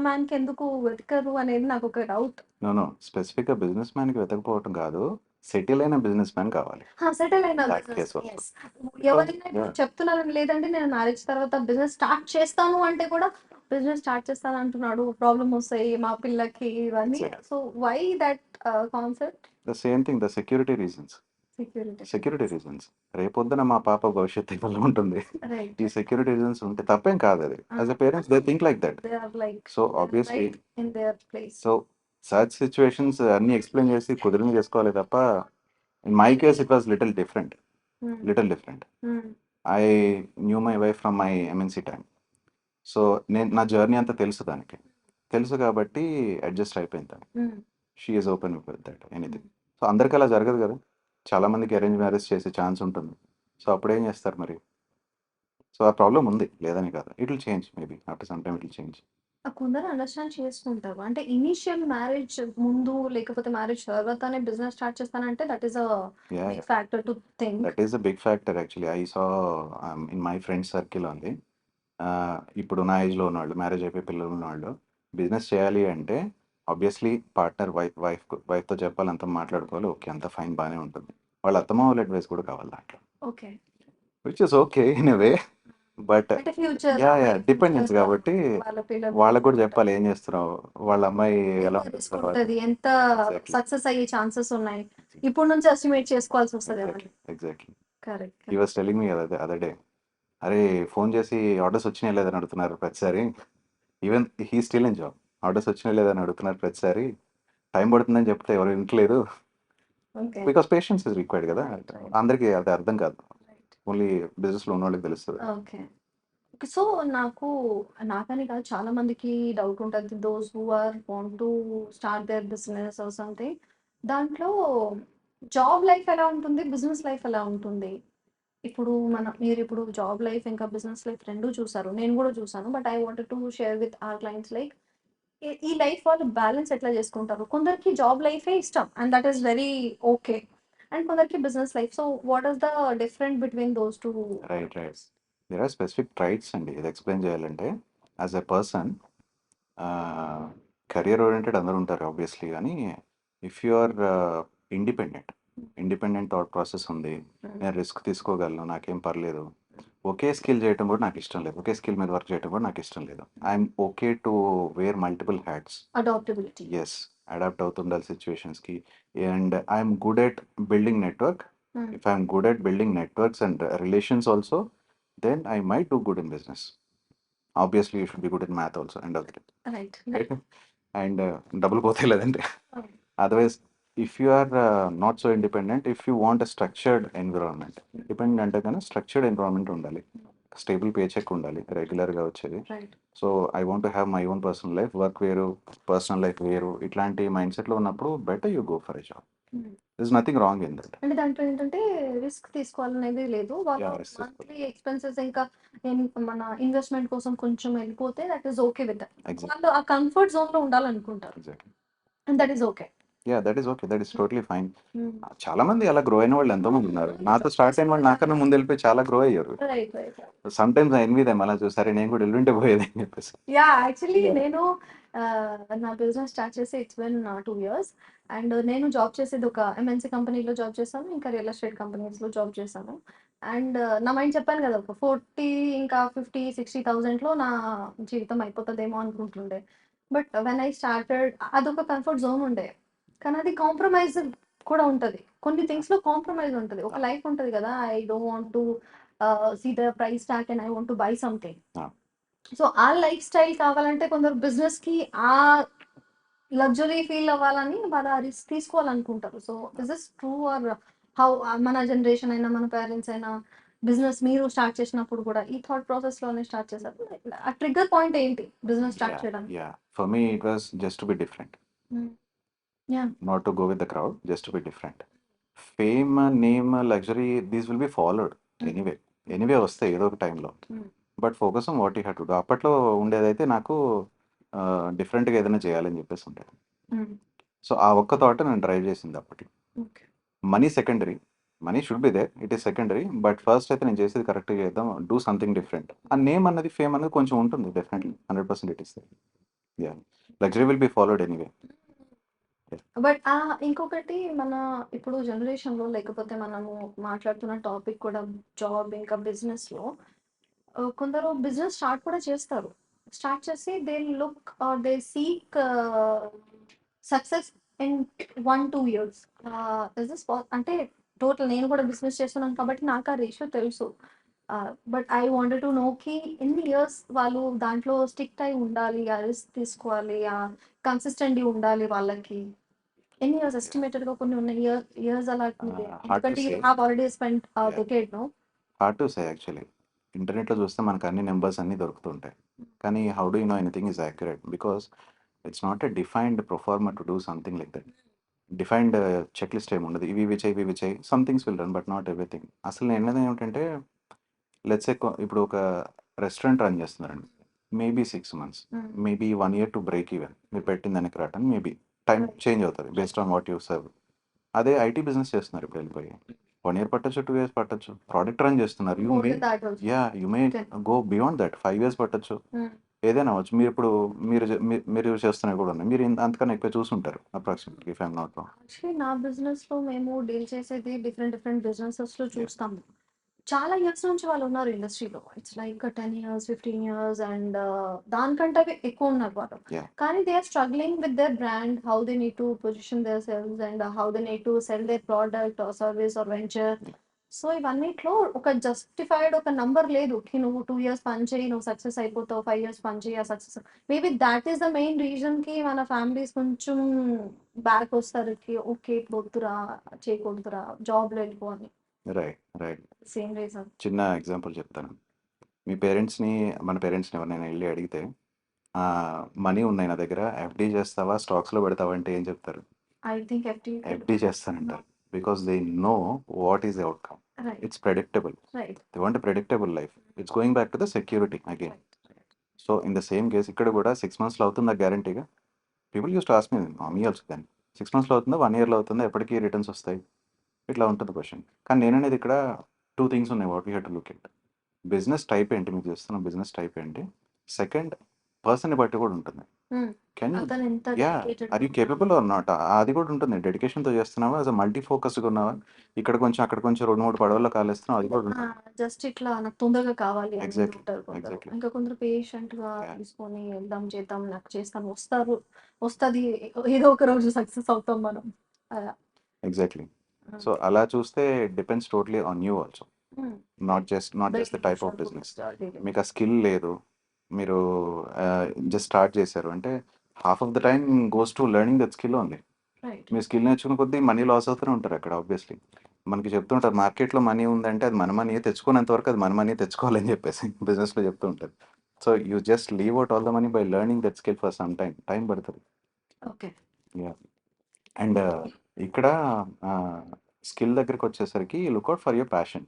మ్యాన్ కి ఎందుకు వెతకరు అనేది నాకు ఒక డౌట్. నో స్పెసిఫిక్గా బిజినెస్ మ్యాన్కి వెతకపోవటం కాదు, సెటిల్ అయిన బిజినెస్ మ్యాన్ కావాలి. సెటిల్ అయిన That business, case also. yes. ఎవరైనా ఇప్పుడు Yeah. చెప్తున్నాను లేదంటే నేను మ్యారేజ్ తర్వాత బిజినెస్ స్టార్ట్ చేస్తాను అంటే కూడా బిజినెస్ స్టార్ట్ చేస్తాను అంటున్నాడు, ప్రాబ్లమ్ వస్తాయి మా పిల్లకి ఇవన్నీ. Exactly. So why that concept? The same thing, the security reasons. Security. Security reasons. రేపొద్దున మా పాప భవిష్యత్తు ఇవాళ ఉంటుంది. రైట్. ఈ సెక్యూరిటీ రీజన్స్ ఉంటే తప్పేం కాదు అది. As a parents they think like that. They are like so obviously, in their place. So such situations అన్నీ ఎక్స్ప్లెయిన్ చేసి కుదిరిని చేసుకోవాలి తప్ప. In my case it was little different. I knew my wife from my MNC time. So నా journey అంతా తెలుసు దానికి. తెలుసు కాబట్టి అడ్జస్ట్ అయిపోయింది తను. She is open with that anything. So అందరికీ అలా జరగదు కదా. చాలామందికి అరేంజ్ మ్యారేజ్ చేసే ఛాన్స్ ఉంటుంది. సో అప్పుడు ఏం చేస్తారు మరి? సో ఆ ప్రాబ్లం ఉంది, లేదని కాదు. It will change, maybe after some time it will change. కొందరు అండర్స్టాండ్ చేసుకుంటారు. అంటే ఇనిషియల్ మ్యారేజ్ ముందు లేకపోతే మ్యారేజ్ తర్వాతనే బిజినెస్ స్టార్ట్ చేస్తానంటే that is a big factor to think. That is a big factor actually. I saw in my friends circle only. ఇప్పుడు నా ఏజ్లో ఉన్నవాళ్ళు, మ్యారేజ్ అయిపోయి పిల్లలు ఉన్నవాళ్ళు బిజినెస్ చేయాలి అంటే ఆబ్వియస్లీ పార్ట్నర్ వైఫ్తో చెప్పాలి, అంతా మాట్లాడుకోవాలి. ఓకే, అంత ఫైన్ బాగానే ఉంటుంది. వాళ్ళ అత్తమామల అడ్వైస్ కూడా కావాలి దాంట్లో. Okay. Which is okay in a way. But అంటే ఫ్యూచర్ యా డిపెండెన్స్ కాబట్టి వాళ్ళ పిల్లలు వాళ్ళకు కూడా చెప్పాలి ఏం చేస్తున్నావు, వాళ్ళ అమ్మాయి ఎలా రిస్క్ ఉంటుంది, ఎంత Exactly. సక్సెస్ అయ్యే ఛాన్సెస్ ఉన్నాయి, ఇప్పుడు నుంచి ఎస్టిమేట్ చేసుకోవాల్సి వస్తుంది. Exactly. Correct. He was telling me other day, అరే ఫోన్ చేసి ఆర్డర్స్ వచ్చినాయి లేదని అడుగుతున్నారు ప్రతిసారి. Even he still in job. Orders వచ్చినాయి లేదని అడుగుతున్నారు ప్రతిసారి. టైం పడుతుందని చెప్తే ఎవరు వింటలేదు. Okay. Because patience is required కదా. Right. అందరికీ అది అర్థం కాదు, ఓన్లీ బిజినెస్లో ఉన్న వాళ్ళకి తెలుస్తుంది. ఓకే. సో నాకని కాదు, చాలా మందికి డౌట్ ఉంటుంది, those who are want to start their business or something. దాంట్లో జాబ్ లైఫ్ ఎలా ఉంటుంది, బిజినెస్ లైఫ్ ఎలా ఉంటుంది? ఇప్పుడు మీరు ఇప్పుడు జాబ్ లైఫ్ ఇంకా బిజినెస్ లైఫ్ రెండు చూసారు, నేను కూడా చూసాను. But I wanted to share with our clients like ఈ లైఫ్ వాళ్ళు బ్యాలెన్స్ ఎట్లా చేసుకుంటారు. కొందరికి జాబ్ లైఫే ఇష్టం and that is very okay, and కొందరికి business life. So what is the difference between those two? Right. There are specific traits అండి. ఇది ఎక్స్ప్లెయిన్ చేయాలంటే, as a person career oriented అందరూ ఉంటారు ఆబ్వియస్లీ. కానీ if you are independent, independent thought process ఉంది. Hmm. నేను risk తీసుకోగలను. నాకేం పర్లేదు. ఒకే స్కిల్ చేయటం కూడా నాకు ఇష్టం లేదు. ఒకే స్కిల్ మీద వర్క్ చేయటం కూడా నాకు ఇష్టం లేదు. I'm okay to wear multiple hats. Adaptability. Yes. Adapt అవుతుండాలి సిట్యుయేషన్స్‌కి. And I'm good at building network. Hmm. If I'm good at building networks and relations also, then I might do good in business. Obviously you should be good in math also end of the day. Right. Right? And డబ్బులు పోతాయి లేదంటే. Oh. Otherwise if you are not so independent, if you want a structured environment, independent అంటే కన్నా structured environment ఉండాలి. Stable pay check ఉండాలి రెగ్యులర్గా వచ్చేది. Right. So I want to have my own personal life, work వేరు, personal life వేరు, ఇట్లాంటి mind సెట్లో ఉన్నప్పుడు better you go for a job. Hmm. This nothing wrong in that. అంటే దాంట్లో ఏంటంటే రిస్క్ తీసుకోవాలనేది లేదు. వాళ్ళు యా, రిస్క్ తీసుకోవాలి. మంత్లీ ఎక్స్‌పెన్సెస్ ఇంకా మన ఇన్వెస్ట్‌మెంట్ కోసం కొంచెం వెళ్ళిపోతే that is okay with that. Exact వాళ్ళు ఆ కంఫర్ట్ జోన్‌లో ఉండాలనుకుంటారు. Exactly. And that is okay. Yeah, that is okay. That is totally fine. Hmm. చాలా మంది అలా గ్రో అయిన వాళ్ళు ఎంతో మంది ఉన్నారు. నాతో స్టార్ట్ అయిన వాళ్ళు నాకన్నా ముందు వెళ్ళిపోయి చాలా గ్రో అయ్యారు. Right. Right. Some times I envy them. అలా చూసారే నేను కూడా ఎల్లుంటే పోయేది అని చెప్పేసి. యాక్చువల్లీ నేను నా బిజినెస్ స్టార్ట్ చేసి ఇట్స్ బిన్ 2 ఇయర్స్. అండ్ నేను జాబ్ చేసేది ఒక ఎంఎన్‌సి కంపెనీలో జాబ్ చేశాను. ఇంకా రియల్ ఎస్టేట్ కంపెనీస్‌లో జాబ్ చేశాను. అండ్ నా మైండ్ చెప్పాను కదా! ఒక 40 ఇంకా 50, 60,000లో నా జీవితం అయిపోతదేమో అనుకుంటుండే. బట్ వెన్ ఐ స్టార్టెడ్ అదొక కంఫర్ట్ జోన్ ఉండే. కానీ అది కాంప్రమైజ్ కూడా ఉంటది. కొన్ని థింగ్స్‌లో కాంప్రమైజ్ ఉంటది. ఒక లైఫ్ ఉంటది కదా! I don't want to see the price tag and I want to buy something. Ah. So ఆ లైఫ్ స్టైల్ కావాలంటే కొందరు బిజినెస్‌కి ఆ లగ్జరీ ఫీల్ అవ్వాలని వాళ్ళు ఆ రిస్క్ తీసుకోవాలనుకుంటారు. So is this true or how మన జనరేషన్ అయినా, మన పేరెంట్స్ అయినా బిజినెస్ మీరు స్టార్ట్ చేసినప్పుడు కూడా ఈ థాట్ ప్రాసెస్‌లోనే స్టార్ట్ చేశారు. ఆ ట్రిగ్గర్ పాయింట్ ఏంటి బిజినెస్ స్టార్ట్ Yeah, చేయడానికి? yeah. For me, it was just to be different, హ్మ్. Yeah! not to go with the crowd, just to be different. Fame, name, luxury, these will be followed హ్మ్. anyway. Anyway వస్తాయి ఏదో ఒక టైంలో. హ్మ్. But focus on what you have to do. అప్పట్లో ఉండేదైతే నాకు డిఫరెంట్గా ఏదైనా చేయాలని చెప్పేసి ఉండేది. హ్మ్. సో ఆ ఒక్క థాట్ నేను డ్రైవ్ చేసింది అప్పట్లో. Okay. Money secondary. Money should be there, it is secondary. But first అయితే నేను చేసేది కరెక్ట్గా చేద్దాం, డూ సంథింగ్ డిఫరెంట్. ఆ నేమ్ అన్నది, ఫేమ్ అన్నది కొంచెం ఉంటుంది definitely. 100% it is there. Yeah, luxury will be followed anyway. But ఇంకొకటి మన ఇప్పుడు జనరేషన్‌లో లేకపోతే మనము మాట్లాడుతున్న టాపిక్ కూడా జాబ్ ఇంకా బిజినెస్‌లో కొందరు బిజినెస్ స్టార్ట్ కూడా చేస్తారు. స్టార్ట్ చేసి they look or they seek success in 1, 2 years. Is this అంటే టోటల్ నేను కూడా బిజినెస్ చేస్తున్నాను కాబట్టి నాకు ఆ రేషియో తెలుసు. బట్ ఐ వాంటెడ్ టు నోకి ఎన్ని ఇయర్స్ వాళ్ళు దాంట్లో స్టిక్ అయి ఉండాలి, ఆ రిస్క్ తీసుకోవాలి, కన్సిస్టెంట్‌గా ఉండాలి వాళ్ళకి. ఎన్ని ఇయర్స్ ఎస్టిమేటెడ్‌గా కొన్ని ఉన్నాయి ఇయర్స్ అలా ఉంది. హార్డ్ టు ఎందుకంటే you say. Have already spent yeah, decade no. Hard to say actually. ఇంటర్నెట్లో చూస్తే మనకు అన్ని నెంబర్స్ అన్నీ దొరుకుతుంటాయి. కానీ how do you know anything is accurate? Because it's not a defined proforma to do something like that. Defined check list ఏమి ఉండదు. ఇవి ఇవి చేయి, ఇవి ఇవి చేయి. Some things will run but not everything. అసలు నేను అనేది ఏమిటంటే, లెట్స్ సే ఇప్పుడు ఒక రెస్టారెంట్ రన్ చేస్తున్నారండి. Maybe 6 months, maybe 1 year to break even. మీరు పెట్టిన దానికి రావటానికి మేబీ టైం చేంజ్ అవుతుంది based on what you serve. అదే ఐటీ బిజినెస్ చేస్తున్నారు ఇప్పుడు వెళ్ళిపోయి. 1 ఇయర్ పట్టొచ్చు, 2 ఇయర్స్ పట్టొచ్చు. ప్రోడక్ట్ రన్ చేస్తున్నారు. You more may, then that also. Yeah, you may okay. Go beyond that. 5 years పట్టొచ్చు. ఏదైనా అవ్వచ్చు. మీరు ఇప్పుడు మీరు చేస్తున్నవి కూడా ఉన్నాయి. మీరు అంతకన్నా ఎక్కువ చూసుంటారు approximately, if I'm not wrong. Actually నా బిజినెస్‌లో మేము డీల్ చేసేది డిఫరెంట్ డిఫరెంట్ బిజినెసెస్‌లో చూస్తాము. చాలా ఇయర్స్ నుంచి వాళ్ళు ఉన్నారు ఇండస్ట్రీలో. It's like 10 years, 15 years and దానికంటే ఎక్కువ ఉన్నారు వాళ్ళు. యా, కానీ they are struggling with their brand, how they need to position their sales and how they need to sell their product or service or venture. So ఇవన్నిట్లో ఒక justified ఒక number లేదు. నువ్వు 2 ఇయర్స్ పని చేయి, నువ్వు సక్సెస్ అయిపోతావు. 5 ఇయర్స్ పని చేయి, ఆ success. Maybe that is the main రీజన్‌కి మన ఫ్యామిలీస్ కొంచెం బ్యాక్ వస్తారు. ఓకే ఇప్పుడు వద్దురా, చేయకూడదురా, జాబ్‌లో వెళ్ళిపో అని. Right, right. Same reason. చిన్న ఎగ్జాంపుల్ చెప్తాను. మీ పేరెంట్స్ని, మన పేరెంట్స్ని ఎవరినైనా వెళ్ళి అడిగితే, మనీ ఉన్నాయి నా దగ్గర, ఎఫ్డి చేస్తావా, స్టాక్స్లో పెడతావా అంటే ఏం చెప్తారు? I think FD. ఎఫ్డి చేస్తానంటారు. Because they know what is the outcome. Right. It's predictable. Right. They want a predictable life. It's going back to the security again. Right. So in the same case ఇక్కడ కూడా 6 మంత్స్లో అవుతుందా గ్యారంటీగా? People use to ask me also then. 6 మంత్స్లో అవుతుందా, 1 ఇయర్లో అవుతుందా, ఎప్పటికీ రిటర్న్స్ వస్తాయి? ఇట్లా ఉంటుంది క్వశ్చన్. కానీ నేననేది ఇక్కడ 2 థింగ్స్ ఉన్నాయి what we have to look at. Business type ఏంటి, మీరు చేస్తున్న బిజినెస్ టైప్ ఏంటి? సెకండ్, పర్సన్‌ని బట్టి కూడా ఉంటుంది. హ్మ్. కెన్ యూ అతను ఎంత యాహ్! డెడికేటెడ్‌గా ఆర్ యూ ఉన్నాడు. Capable or not? అది కూడా ఉంటుంది. డెడికేషన్‌తో చేస్తున్నావా? మల్టీ ఫోకస్డ్‌గా ఉన్నావా? ఇక్కడ కొంచెం, అక్కడ కొంచెం 2, 3 పడవల్లో కాలేస్తున్నావా? అది కూడా ఆ! ఉంటుంది. జస్ట్ ఇట్లా నాకు తొందరగా కావాలి అని ఎగ్జాక్ట్‌లీ. ఉంటారు కొందరు. ఎగ్జాక్ట్‌లీ. ఇంకా కొందరు పేషెంట్‌గా యాహ్! తీసుకొని వెళ్దాం, చేద్దాం, నాకు చేస్తాను, వస్తది, ఏదో ఒక రోజు సక్సెస్ అవుతాం మనం. అలా. ఎగ్జాక్ట్‌లీ. సో, అంతే. అలా చూస్తే it depends totally on you also. Hmm. Not just the type of dedication business. Daily. మీకు ఆ స్కిల్ లేదు. మీరు జస్ట్ స్టార్ట్ చేశారు అంటే half of the time goes to learning that skill only. Right. మీరు స్కిల్ నేర్చుకున్న కొద్దీ మనీ లాస్ అవుతూనే ఉంటారు అక్కడ ఆబ్వియస్లీ. మనకి చెప్తుంటారు మార్కెట్‌లో మనీ ఉందంటే అది మన మనీయే, తెచ్చుకునేంత వరకు అది మన మనీయే తెచ్చుకోవాలని చెప్పేసి బిజినెస్‌లో చెప్తూ ఉంటారు. So, you just leave out all the money by learning that skill for some time. Time పడతది. ఓకే. యాహ్! అండ్ ఇక్కడ స్కిల్ దగ్గరికొచ్చేసరికి look out for your passion.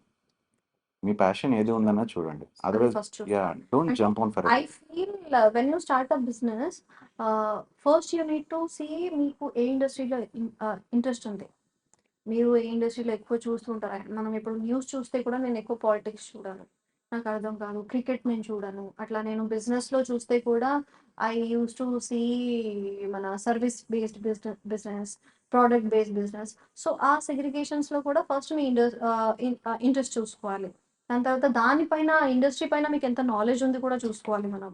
మీ ప్యాషన్ ఏది ఉందన్నది చూడండి. అది అదర్‌వైజ్ ఫస్ట్ చూసుకోవాలి. డోంట్ అంటే jump on for I everything. Feel when you start a business first you need to see మీకు ఏ ఇండస్ట్రీలో ఇంట్రెస్ట్ ఉంది. మీరు ఏ ఇండస్ట్రీలో ఎక్కువ చూస్తూ ఉంటారు? మనం ఇప్పుడు న్యూస్ చూస్తే కూడా నేను ఎక్కువ పాలిటిక్స్ చూడను. నాకు అర్థం కాదు. క్రికెట్ నేను చూడను. అట్లా నేను బిజినెస్‌లో చూస్తే కూడా ఐ యూజ్డ్ టు సీ మన service based business, product based business. So, ఆ సెగ్రిగేషన్స్‌లో కూడా ఫస్ట్ మీ ఇంట్రెస్ట్ చూసుకోవాలి. దాని తర్వాత దానిపైన ఇండస్ట్రీ పైన మీకు ఎంత నాలెడ్జ్ ఉంది కూడా చూసుకోవాలి మనం.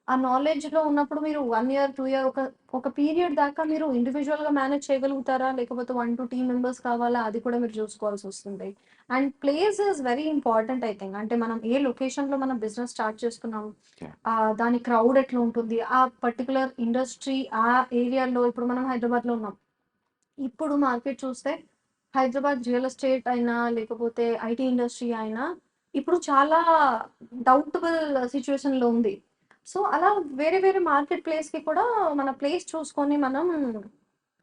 ఆ నాలెడ్జ్‌లో ఉన్నప్పుడు మీరు 1 ఇయర్, 2 ఇయర్ ఒక పీరియడ్ దాకా మీరు ఇండివిడ్యువల్‌గా మేనేజ్ చేయగలుగుతారా? లేకపోతే 1, 2 టీమ్ మెంబర్స్ కావాలా? అది కూడా మీరు చూసుకోవాల్సొస్తుంది. And place is very important I think. అంటే మనం ఏ లొకేషన్‌లో మనం బిజినెస్ స్టార్ట్ చేస్తున్నాం. యాహ్! దాని క్రౌడ్ ఎట్లా ఉంటుంది? ఆ పర్టిక్యులర్ ఇండస్ట్రీ ఆ ఏరియాలో ఇప్పుడు మనం హైదరాబాద్‌లో ఉన్నాం. ఇప్పుడు మార్కెట్ చూస్తే హైదరాబాద్ రియల్ ఎస్టేట్ అయినా, లేకపోతే ఐటీ ఇండస్ట్రీ అయినా ఇప్పుడు చాలా డౌటబుల్ సిట్యుయేషన్‌లో ఉంది. సో, అలా వేరే వేరే మార్కెట్ ప్లేస్‌కి కూడా మన ప్లేస్ చూసుకొని మనం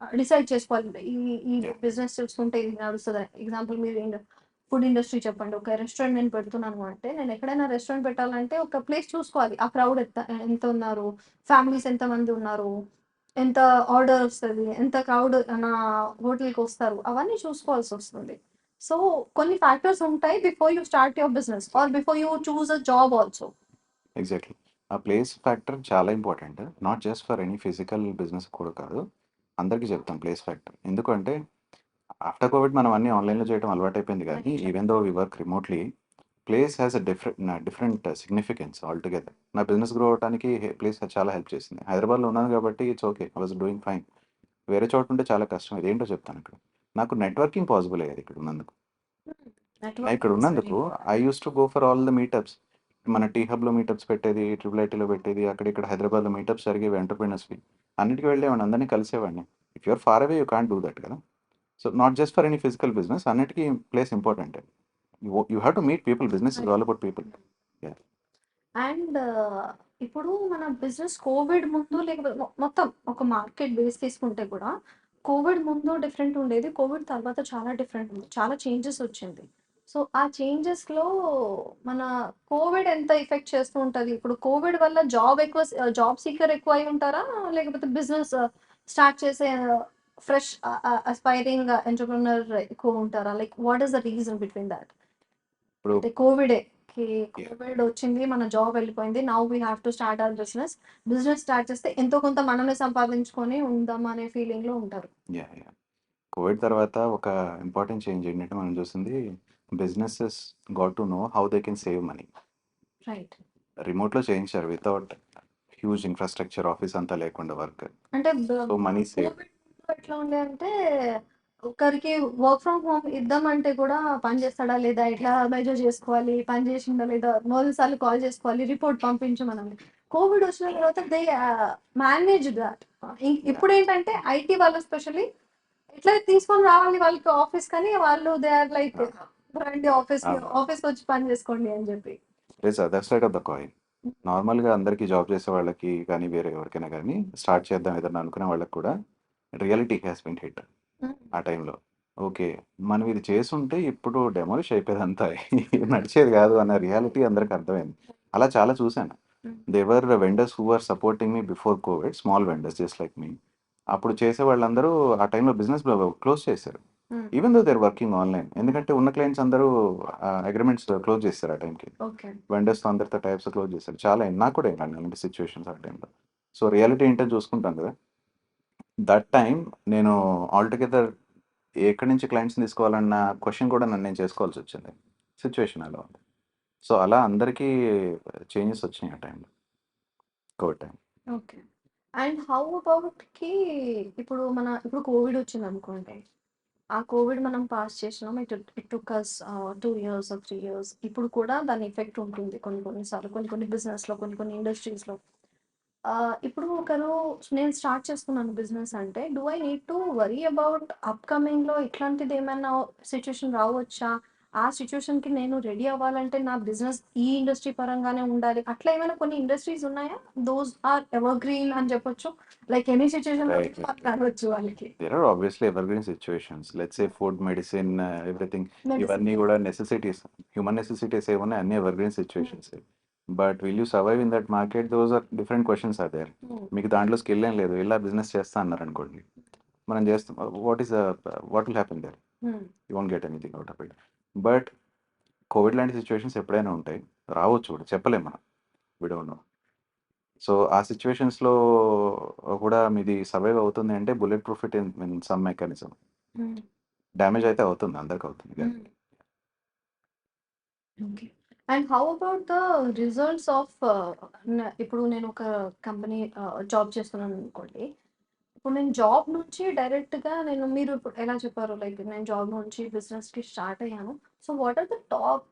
డిసైడ్ చేసుకోవాలి. ఈ ఈ యాహ్! బిజినెస్ చూసుకుంటే ఇది నడుస్తదా? ఎగ్జాంపుల్ మీరు ఫుడ్ ఇండస్ట్రీ చెప్పండి. ఒక రెస్టారెంట్ నేను పెడుతున్నాను అంటే, నేను ఎక్కడైనా రెస్టారెంట్ పెట్టాలంటే ఒక ప్లేస్ చూసుకోవాలి. ఆ క్రౌడ్ ఎంత ఉన్నారు? ఫ్యామిలీస్ ఎంతమంది ఉన్నారు? ఎంత ఆర్డర్ వస్తది? ఎంత క్రౌడ్ నా హోటల్‌కొస్తారు? అవన్నీ చూసుకోవాల్సొస్తుంది. సో, కొన్ని ఫ్యాక్టర్స్ ఉంటాయి before you start your business or before you choose a job also. Exactly. ఆ ప్లేస్ ఫ్యాక్టర్ చాలా important. Not just for any physical business కూడా కాదు. అందరికీ చెప్తాం ప్లేస్ ఫ్యాక్టర్. ఎందుకంటే ఆఫ్టర్ కోవిడ్ మనం అన్నీ ఆన్‌లైన్‌లో చేయడం అలవాటైపోయింది గానీ, right. Even though we work remotely, place has different significance altogether. నా బిజినెస్ గ్రో అవ్వటానికి ప్లేస్ చాలా హెల్ప్ చేసింది. హైదరాబాద్‌లో ఉన్నాను కాబట్టి it's okay. I was doing fine. వేరే చోట ఉంటే చాలా కష్టం. ఇదేంటో చెప్తాను ఇక్కడ. నాకు నెట్వర్కింగ్ పాసిబుల్ అయ్యేది ఇక్కడ ఉన్నందుకు. ఇక్కడ నెట్వర్కింగ్ ఇస్ వెరీ ఉన్నందుకు I important. Used to go for all the meetups. మన టీ హబ్‌లో మీటప్స్ పెట్టేది, ట్రిపుల్ ఐటీలో పెట్టేది, అక్కడ ఇక్కడ హైదరాబాద్‌లో మీటప్స్ జరిగేవి ఎంటర్‌ప్రెన్యూర్స్‌వి. అన్నిటికి వెళ్ళేవాడిని. అందరిని కలిసేవాడిని. If you are far away you can't do that కదా! So, not just for any physical business, అన్నిటికి ప్లేస్ ఇంపార్టెంటే. You have to meet people. Business is all about people. Yeah! And ఇప్పుడు మన బిజినెస్ కోవిడ్ ముందు లేకపోతే మొత్తం ఒక market base తీసుకుంటే కూడా కోవిడ్ ముందు డిఫరెంట్ ఉండేది. కోవిడ్ తర్వాత చాలా డిఫరెంట్ ఉంది. చాలా చేంజెస్ వచ్చింది. సో, ఆ చేంజెస్‌లో మన కోవిడ్ ఎంత ఎఫెక్ట్ చేస్తూ ఉంటది? ఇప్పుడు కోవిడ్ వల్ల జాబ్ సీకర్ ఎక్కువ అయి ఉంటారా? లేకపోతే బిజినెస్ స్టార్ట్ చేసే ఫ్రెష్ అస్పైరింగ్ ఎంటర్‌ప్రెన్యూర్ ఎక్కువ ఉంటారా? Like what is the reason between that? ఇప్పుడు అంటే కోవిడే. కి యాహ్! కోవిడ్ వచ్చింది. మన జాబ్ వెళ్ళిపోయింది. Now we have to start our business. Business start చేస్తే ఎంతో కొంత మనమే సంపాదించుకొని ఉందాం అనే ఫీలింగ్‌లో ఉంటారు. యాహ్! కోవిడ్ తర్వాత ఒక ఇంపార్టెంట్ చేంజ్ ఏంటంటే మనం చూసింది businesses got to know how they can save money. Right. రిమోట్‌లో చేయించారు వితౌట్ హ్యూజ్ ఇన్‌ఫ్రాస్ట్రక్చర్ ఆఫీస్ అంతా లేకుండా వర్క్. అంటే సో, మనీ సేవ్డ్. కోవిడ్ ముందు ఎట్లా ఉండే అంటే ఒకరికి వర్క్ ఫ్రమ్ హోమ్ ఇద్దామంటే కూడా పని చేస్తాడా లేదా? ఎట్లా మెజర్ చేసుకోవాలి? పని చేసిండా లేదా? 4 సార్లు కాల్ చేసుకోవాలి. రిపోర్ట్ పంపించమనాలి. కోవిడ్ వచ్చిన తర్వాత దే మేనేజ్డ్ థట్. యాహ్! ఇప్పుడేంటంటే ఐటీ వాళ్ళు స్పెషల్లీ ఇట్లా తీసుకొని రావాలి వాళ్ళకి ఆఫీస్ కానీ వాళ్ళు దే ఆర్ లైక్ ఆ! రండి అవును. ఆఫీస్‌కి వచ్చి పని చేసుకోండి అని చెప్పి. It's other side of the coin. నార్మల్‌గా అందరికీ జాబ్ చేసే వాళ్ళకి కానీ, వేరే ఎవరికైనా గానీ, స్టార్ట్ చేద్దాం ఏదన్నా అనుకునే వాళ్ళకి కూడా రియాలిటీ హాస్ బీన్ హిట్ ఆ టైంలో. ఓకే. మనం ఇది చేసుంటే ఇప్పుడు డెమాలిష్ అయిపోయేదంతా. నడిచేది గాదు అన్న రియాలిటీ అందరికి అర్థమైంది. అలా చాలా చూసాను. There were vendors who are supporting me before covid. Small vendors just like me. అప్పుడు చేసేవాళ్ళందరూ ఆ టైంలో బిజినెస్ క్లోజ్ చేశారు. Even though they're working online. ఎందుకంటే ఉన్న క్లయింట్స్ అందరూ అగ్రిమెంట్స్ క్లోజ్ చేస్తారు ఆ టైంకి. ఓకే. వెండర్స్‌తో అందరితో టైప్స్ క్లోజ్ చేశారు. చాలా అయింది. నాకు కూడా అయిందండి అలాంటి సిట్యుయేషన్స్ ఆ టైంలో. సో, రియాలిటీ ఏంటని చూసుకుంటాం కదా! దట్ టైమ్ నేను ఆల్‌టుగెదర్ ఎక్కడి నుంచి క్లయింట్స్‌ని తీసుకోవాలన్న క్వెషన్ కూడా నన్ను నేను చేసుకోవాల్సొచ్చింది. సిట్యుయేషన్ అలా ఉంది. సో, అలా అందరికీ చేంజెస్ వచ్చినాయి ఆ టైంలో. Covid time. Okay. And how అబౌట్‌కి ఇప్పుడు కోవిడ్ వచ్చిందనుకోండి. ఆ కోవిడ్ మనం పాస్ చేసినాం. It took us 2 years or 3 years. ఇప్పుడు కూడా దాని ఎఫెక్ట్ ఉంటుంది కొన్ని కొన్ని సార్లు. కొన్ని కొన్ని బిజినెస్‌లో, కొన్ని కొన్ని ఇండస్ట్రీస్‌లో. ఇప్పుడు నేను స్టార్ట్ చేస్తున్నాను బిజినెస్ అంటే, do I need to worry about అప్‌కమింగ్‌లో ఇట్లాంటిదేమైనా సిట్యుయేషన్ రావచ్చా? ఆ సిట్యుయేషన్‌కి నేను రెడీ అవ్వాలంటే నా బిజినెస్ ఈ ఇండస్ట్రీ పరంగానే ఉండాలి. అట్లా ఏమైనా కొన్ని ఇండస్ట్రీస్ ఉన్నాయా? దోస్ ఆర్ ఎవర్‌గ్రీన్ అని చెప్పొచ్చు. లైక్ ఎనీ సిట్యుయేషన్‌లో రైట్. రైట్. నడవచ్చు వాళ్ళకి. There are obviously evergreen situations. Let's say food, medicine, everything medicine. ఇవన్నీ కూడా నెసెసిటీస్. హ్యూమన్ నెసెసిటీస్ ఏమున్నాయి అన్నీ ఎవర్‌గ్రీన్ సిట్యుయేషన్సే. But will you survive in that market? Those are different questions are there. మీకు దాంట్లో స్కిల్ ఏం లేదు. ఇలా బిజినెస్ చేస్తా అన్నారనుకోండి. మనం చేస్తాం. What will happen there? You won't get anything out of it. But covid లాంటి సిట్యుయేషన్స్ ఎప్పుడైనా ఉంటాయి. రావచ్చు కూడా చెప్పలేం మనం. We don't know. సో, ఆ సిట్యుయేషన్స్‌లో కూడా మీది సర్వైవ్ అవుతుంది అంటే bullet proof it in some mechanism. Damage అయితే అవుతుంది. అందరికి అవుతుంది. Okay. And how about the results of ఇప్పుడు నేను ఒక కంపెనీ జాబ్ చేస్తున్నాననుకోండి. ఇప్పుడు నేను జాబ్ నుంచి డైరెక్ట్‌గా మీరు ఇప్పుడు ఎలా చెప్పారు లైక్ నేను జాబ్ నుంచి బిజినెస్‌కి స్టార్ట్ అయ్యాను. So, what are the top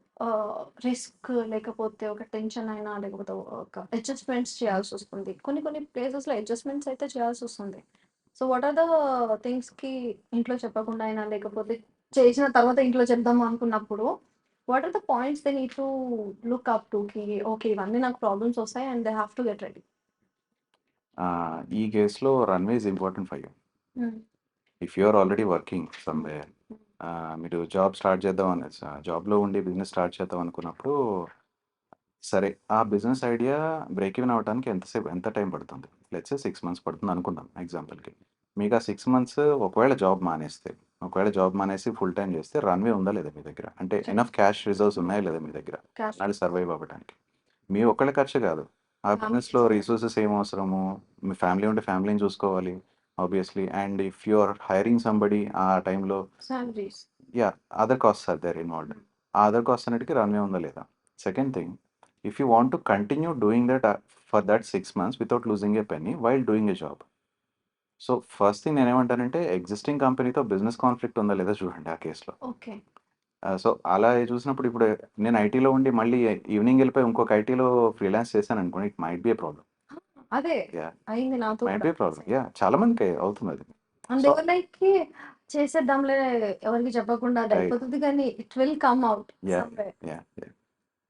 risk లేకపోతే ఒక టెన్షన్ అయినా లేకపోతే ఒక అడ్జస్ట్‌మెంట్స్ చేయాల్సొస్తుంది. కొన్ని కొన్ని ప్లేసెస్‌లో అడ్జస్ట్‌మెంట్స్ అయితే చేయాల్సొస్తుంది. సో, వాట్ ఆర్ ద థింగ్స్‌కి ఇంట్లో చెప్పకుండా అయినా లేకపోతే చేసిన తర్వాత ఇంట్లో చెప్దాం అనుకున్నప్పుడు what are the points they need to look up టుకి ఓకే. ఇవన్నీ నాకు ప్రాబ్లమ్స్ వస్తాయి and they have to get ready. ఈ కేస్‌లో runway is important for you. If you are already working somewhere, మీరు జాబ్ స్టార్ట్ చేద్దాం జాబ్‌లో ఉండి బిజినెస్ స్టార్ట్ చేద్దాం అనుకున్నప్పుడు, సరే ఆ బిజినెస్ ఐడియా బ్రేక్ ఈవెన్ అవ్వటానికి ఎంత టైం పడుతుంది? లెట్స్ సే 6 మంత్స్ పడుతుంది అనుకుందాం ఎగ్జాంపుల్‌కి. మీకు ఆ 6 మంత్స్ ఒకవేళ జాబ్ మానేస్తే, ఒకవేళ జాబ్ మానేసి ఫుల్ టైమ్ చేస్తే రన్‌వే ఉందా లేదా మీ దగ్గర? అంటే ఎనఫ్ క్యాష్ రిజర్వ్స్ ఉన్నాయా లేదా మీ దగ్గర? క్యాష్ ఇన్నాళ్ళు సర్వైవ్ అవ్వడానికి. మీ ఒక్కళ్ళ ఖర్చు కాదు. ఆ బిజినెస్‌లో రిసోర్సెస్ ఏం అవసరము? మీ ఫ్యామిలీ ఉంటే ఫ్యామిలీని చూసుకోవాలి obviously. And if you are hiring somebody ఆ టైంలో salaries. Yeah! Other costs are there involved. ఆ అదర్ కాస్ట్ అన్నిటికి రన్‌వే ఉందా లేదా? Second thing, if you want to continue doing that for that 6 months without losing a penny while doing a job. So, first thing నేనేమంటానంటే existing కంపెనీతో business conflict ఉందా లేదా చూడండి ఆ కేస్‌లో. ఓకే. సో, అలా చూసినప్పుడు ఇప్పుడు నేను ఐటీలో ఉండి మళ్ళీ ఈవినింగ్ ఎళ్ళిపోయి ఇంకొక ఐటీలో ఫ్రీలాన్స్ చేశాననుకోండి it might be a problem. అదే యాహ్! అయింది నాతో మైట్ కూడా. Be a problem. యాహ్! చాలా మందికి అవుతుందది. And so, they were like చేసేద్దాంలే ఎవరికీ చెప్పకుండా అది రైట్. అయిపోతది గానీ it will come out yeah! Somewhere. Yeah!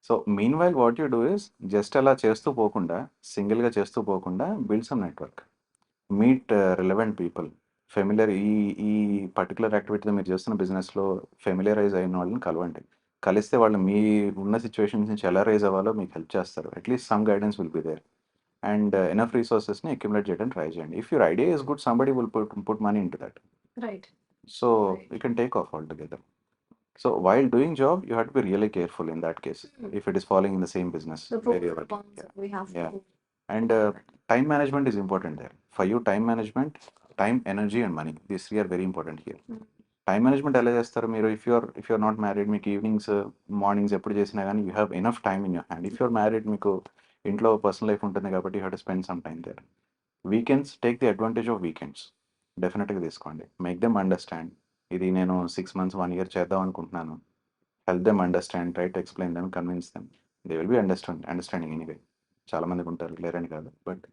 So, meanwhile what you do is just అలా చేస్తూ పోకుండా, సింగిల్‌గా చేస్తూ పోకుండా build some network. Meet relevant people. ఈ ఈ పర్టిక్యులర్ యాక్టివిటీతో మీరు చేస్తున్న బిజినెస్‌లో ఫెమిలియరైజ్ అయిన వాళ్ళని కలవండి. కలిస్తే వాళ్ళు మీ ఉన్న సిట్యుయేషన్స్ నుంచి ఎలా రైజ్ అవ్వాలో మీకు హెల్ప్ చేస్తారు. At least some guidance will be there. And enough రిసోర్సెస్‌ని అక్యుములేట్ చేయడానికి ట్రై చేయండి. If your idea is good somebody will put money into that. Right. So, right. You can take off altogether. So while doing job, you have to be really careful in that case. If it is falling in the same business The where pros you're and working. cons Yeah. we have Yeah. to And time management is important there. For you, time management, time, energy, and money. These three are very important here. Time management ఎలా చేస్తారు మీరు? If you are not married మీకు evenings, mornings ఎప్పుడు చేసినా గానీ you have enough time in your hand. If you are married మీకు ఇంట్లో personal life ఉంటుంది కాబట్టి you have to spend some time there. Weekends take the advantage of weekends. డెఫినిట్‌గా తీసుకోండి. Make them understand. ఇది నేను 6 మంత్స్, 1 ఇయర్ చేద్దాం అనుకుంటున్నాను. Help them understand. Try to explain them. Convince them. They will be understanding anyway. చాలా మందికుంటారు. లేరని కాదు. But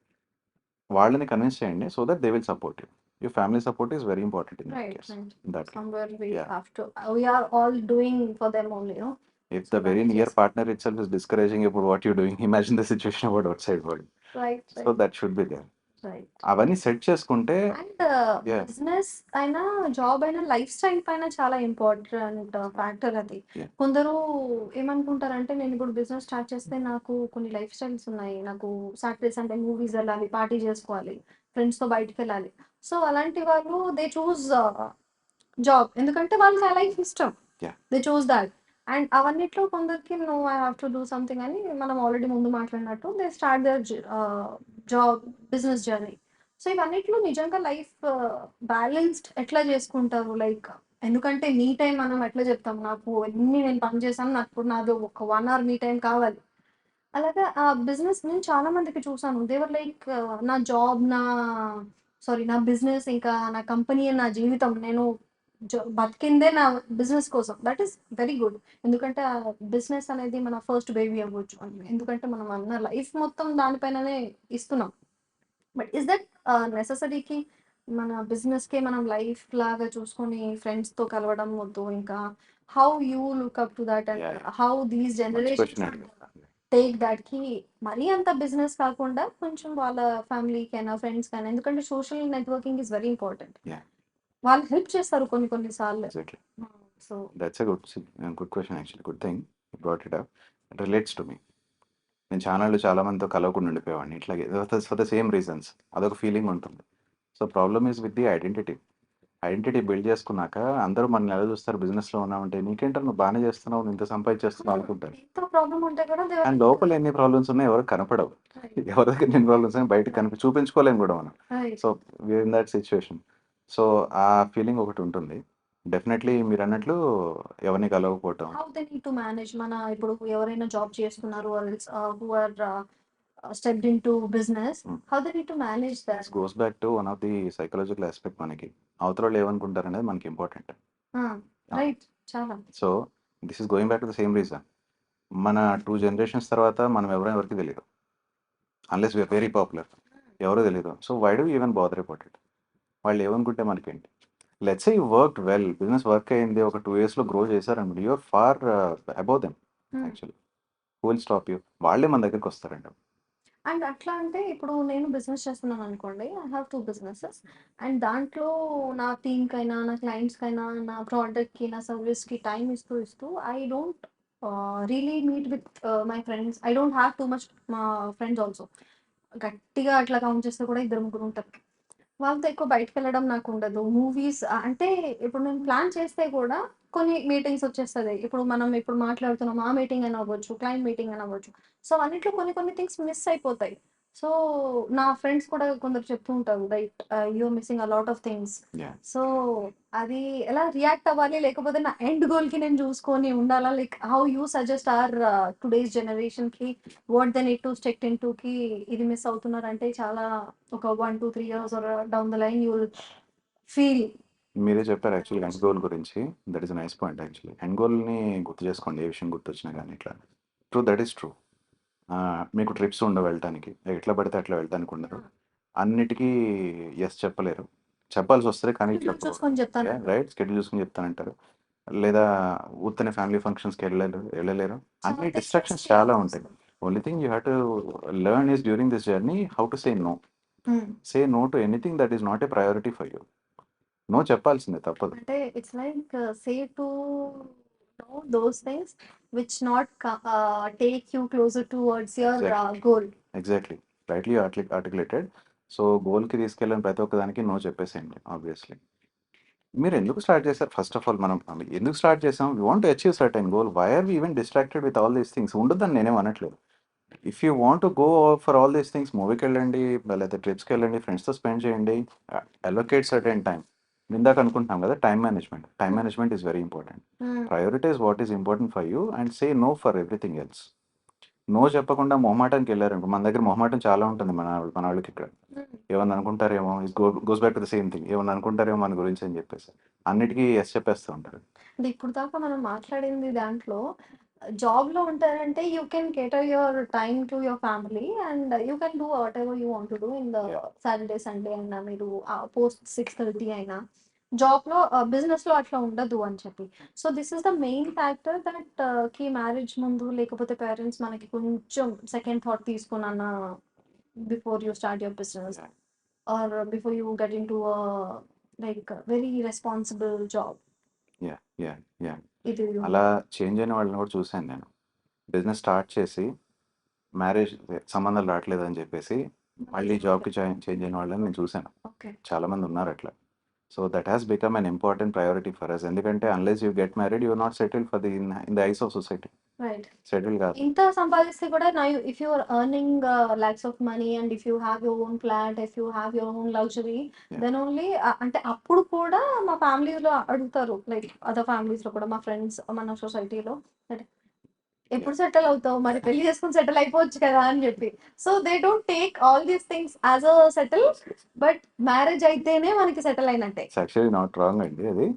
వాళ్ళని కన్విన్స్ చేయండి. So that they will support you. Your family support is very important in that right, case. right. In that case. Somewhere we yeah! have to we are all doing for them only, no? If So the very that near is partner itself is discouraging about what you're doing, imagine the situation about outside world. right, So right, that should be there. right. అవన్నీ set చేసుకుంటే and yeah! Business అయినా job అయినా life style పైన చాలా important factor అది. Yeah! కొందరు ఏమనుకుంటారంటే నేను ఇప్పుడు బిజినెస్ స్టార్ట్ చేస్తే నాకు కొన్ని లైఫ్ స్టైల్స్ ఉన్నాయి. నాకు సాటర్డే సండే మూవీస్ వెళ్ళాలి, పార్టీ చేసుకోవాలి, ఫ్రెండ్స్‌తో బయటికి వెళ్ళాలి. సో అలాంటి వాళ్ళు దే చూస్ జాబ్. ఎందుకంటే వాళ్ళకి ఆ లైఫ్ ఇష్టం. Yeah. They choose that. And అవన్నిట్లో కొందరికి no I have to do something అని మనం ఆల్రెడీ ముందు మాట్లాడినట్టు they start their job business journey. So ఇవన్నిట్లో నిజంగా లైఫ్ బ్యాలెన్స్డ్ ఎట్లా చేసుకుంటారు? లైక్ ఎందుకంటే మీ టైం మనం ఎట్లా చెప్తాం, నాకు ఎన్ని నేను పని చేశాను, నాకు నాది ఒక 1 అవర్ మీ టైం కావాలి. అలాగా ఆ బిజినెస్ నేను చాలా మందికి చూసాను. దే వర్ లైక్ నా జాబ్, నా బిజినెస్, ఇంకా నా కంపెనీ, నా జీవితం. నేను బతికిందే నా బిజినెస్ కోసం. That is very good. ఎందుకంటే ఆ బిజినెస్ అనేది మన ఫస్ట్ బేబీ అవ్వచ్చు. ఎందుకంటే మనం మన లైఫ్ మొత్తం దానిపైననే ఇస్తున్నాం. బట్ ఈస్ దట్ నెసెసరీకి మన బిజినెస్‌కే మనం లైఫ్ లాగా చూసుకొని ఫ్రెండ్స్‌తో కలవడం వద్దు. ఇంకా how you look up to that and Yeah, yeah. How these మంచి జనరేషన్స్ క్వశ్చన్ అడిగారు. టేక్ దాట్‌కి మరీ అంత బిజినెస్ కాకుండా కొంచెం వాళ్ళ ఫ్యామిలీకైనా, ఫ్రెండ్స్‌కైనా, ఎందుకంటే social networking is very important. Yeah, వాళ్ళు హెల్ప్ చేస్తారు కొన్ని కొన్ని సార్లు. exactly. So That's a good question actually. Good thing you brought it up. It relates to me. నేను చానాళ్ళు చాలా మందితో కలవకుండా ఉండిపోయేవాడిని. ఇట్లాగే ఫర్ ద సేమ్ రీజన్స్. అదొక ఫీలింగ్ ఉంటుంది. So, problem is with the identity. Identity build చేసుకున్నాక అందరూ మనల్ని ఎలా చూస్తారు బిజినెస్‌లో ఉన్నామంటే, "నీకేంట్రా నువ్వు బానే చేస్తున్నావు, నువ్వు ఇంత సంపాదించేస్తున్నావు" అనుకుంటారు. ఎంత ప్రాబ్లమ్ ఉంటే కూడా దే ఆర్ అండ్ లైక్ లోపల ఎన్ని ప్రాబ్లమ్స్ ఉన్నాయో ఎవరికీ కనపడవు. ఎవరి దగ్గర ఎన్ని ప్రాబ్లమ్స్ ఉన్నాయో బయటకి చూపించుకోలేం గూడా మనం. Right. So, we are in that situation. So, ఆ ఫీలింగ్ ఒకటుంటుంది. డెఫినైట్‌లీ మీరన్నట్లు ఎవరిని కలవకపోవటం. How they need to manage మన ఇప్పుడు ఎవరైనా జాబ్ చేస్తున్నారు who are stepped into business, hmm. How they need to manage that? This goes back to one of the psychological aspect మనకి. అవతలోళ్ళు ఏమనుకుంటారనేది మనకి ఇంపార్టెంట్. రైట్. చాలా. So, this is going back to the same reason. మన 2 generations తర్వాత మనం ఎవరికీ తెలీదు. Unless we are very popular. ఎవరో తెలీదు. So, why do even bother about it? వాళ్ళు ఏమనుకుంటే మనకేంటి? Let's say you worked well. Business work అయింది. ఒక 2 ఇయర్స్‌లో గ్రో చేశారనుకోండి. You are far above them actually. Who will stop you? వాళ్ళే మన దగ్గరికొస్తారండి. అండ్ అట్లా అంటే ఇప్పుడు నేను బిజినెస్ చేస్తున్నాను అనుకోండి. I have 2 businesses. అండ్ దాంట్లో నా టీమ్‌కైనా, నా క్లయింట్స్‌కైనా, నా ప్రొడక్ట్‌కి, నా సర్వీస్‌కి టైమ్ ఇస్తూ I don't really meet with my friends. I don't have too much friends also. గట్టిగా అట్లా కౌంట్ చేస్తే కూడా ఇద్దరు ముగ్గురు ఉంటారు. వాళ్ళతో ఎక్కువ బయటికెళ్ళడం నాకుండదు. మూవీస్ అంటే ఇప్పుడు నేను ప్లాన్ చేస్తే కూడా కొన్ని మీటింగ్స్ వచ్చేస్తది. ఇప్పుడు మాట్లాడుతున్నాం. ఆ మీటింగ్ అని అవ్వచ్చు, క్లయింట్ మీటింగ్ అని అవ్వచ్చు. సో, అన్నిట్లో కొన్ని కొన్ని థింగ్స్ మిస్ అయిపోతాయి. సో, నా ఫ్రెండ్స్ కూడా కొందరు చెప్తూ ఉంటారు. You are missing a lot of things. Yeah! So, అది ఎలా రియాక్ట్ అవ్వాలి? లేకపోతే నా ఎండ్ గోల్‌కి నేను చూసుకొని ఉండాలా? Like how you suggest today's జనరేషన్‌కి what they need to stick ఇంటూకి ఇది మిస్ అవుతున్నారంటే చాలా ఒక 1, 2, 3 years or down the line you will feel. మీరే చెప్పారు యాక్చువల్‌గా ఎండ్ గోల్ గురించి. That is a nice point actually. End గోల్‌ని గుర్తు చేసుకోండి. ఏ విషయం గుర్తొచ్చినా గానీ ఇట్లా. True, that is true. మీకు ట్రిప్స్ ఉండవు వెళ్ళటానికి. ఎట్లా పడితే అట్లా వెళ్ళటానికి ఉండదు. అన్నిటికీ యెస్ చెప్పలేరు. చెప్పాల్సొస్తది కానీ షెడ్యూల్ చెప్పకూడదు. చూసుకొని చెప్తానంటారు. రైట్? షెడ్యూల్ చూసుకొని చెప్తానంటారు. లేదా ఉత్తనే ఫ్యామిలీ ఫంక్షన్స్‌కి వెళ్ళలేరు. చాలా అన్ని డిస్టెన్స్ డిస్ట్రాక్షన్స్ చాలా ఉంటాయి. చేయాల్సొస్తది. Only thing you have to learn is during this journey how to say no. Hmm. Say no to anything that is not a priority for you. No చెప్పాల్సిందే తప్పదు. అంటే it's like say to no those things which not take you closer towards your exactly. Goal. Exactly. Rightly articulated. So, గోల్‌కి తీసుకెళ్ళిన ప్రతి ఒక్కదానికి no చెప్పేసేయండి obviously. మీరెందుకు start చేశారు? ఫస్ట్ ఆఫ్ ఆల్ మనం ఎందుకు స్టార్ట్ చేసాం? We want to achieve certain goal. Why are we even distracted with all these things? ఉండొద్దని నేనేం అనట్లేదు. If you want to go for all these things మూవీకెళ్ళండి, లేతే ట్రిప్స్‌కెళ్ళండి, ఫ్రెండ్స్‌తో స్పెండ్ చేయండి. Allocate certain time. ఇందాక అనుకుంటున్నాం కదా! Time management. Time management is very important. Prioritise what is important for you and say no for everything else. No చెప్పకుండా మొహమాటానికెళ్లారనుకో మన దగ్గర మొహమాటం చాలా ఉంటుంది మనోళ్ళకిక్కడ. ఏమన్నా అనుకుంటారేమో goes back to the same thing. ఏమన్నా అనుకుంటారేమో మన గురించి అని చెప్పేసి. అన్నిటికి యెస్ చెప్పేస్తూ ఉంటారు. అంటే ఇప్పుడు దాకా మనం మాట్లాడింది దాంట్లో జాబ్‌లో ఉంటారంటే you can cater your time to your family and you can do whatever you want to do in the yeah! Saturday, Sunday అయినా మీరు పోస్ట్ 6:30 అయినా. జాబ్‌లో బిజినెస్‌లో అట్లా ఉండదు అని చెప్పి. So, this is the main factor కి మ్యారేజ్ ముందు లేకపోతే పేరెంట్స్ మనకి కొంచెం సెకండ్ థాట్ తీసుకొనన్నా before you start your business yeah! Or before you get into like very responsible job. Yeah! Yeah! Yeah! ఇది అలా చేంజ్ అయిన వాళ్ళని కూడా చూసాను నేను. బిజినెస్ స్టార్ట్ చేసి మ్యారేజ్ సంబంధాలు రాట్లేదని చెప్పేసి మళ్ళీ జాబ్‌కి చేంజ్ అయిన వాళ్ళని నేను చూసాను. ఓకే. చాలామంది ఉన్నారట్లా. So that has become an important priority for us. ఎందుకంటే unless you get married you not settle for the in the eyes of society. Right. Settle కాదు. ఇంత సంపాదిస్తే కూడా నా if you are earning lakhs of money and if you have your own flat, if you have your own luxury, Yeah. Then only అంటే అప్పుడు కూడా మా ఫ్యామిలీలో అడుగుతారు, లైక్ అదర్ ఫ్యామిలీస్ లో కూడా, మా ఫ్రెండ్స్, మన సొసైటీలో, ఎప్పుడు సెటిల్ అవుతావు, మరి పెళ్లి చేసుకుని సెటిల్ అయిపోవచ్చు కదా అని చెప్పి. So they don't take all these things as a settle, but marriage అయితేనే మనకి సెటిల్ అయినట్టే. ఇట్స్ యాక్చువల్లీ నాట్ రాంగ్ అండి అది.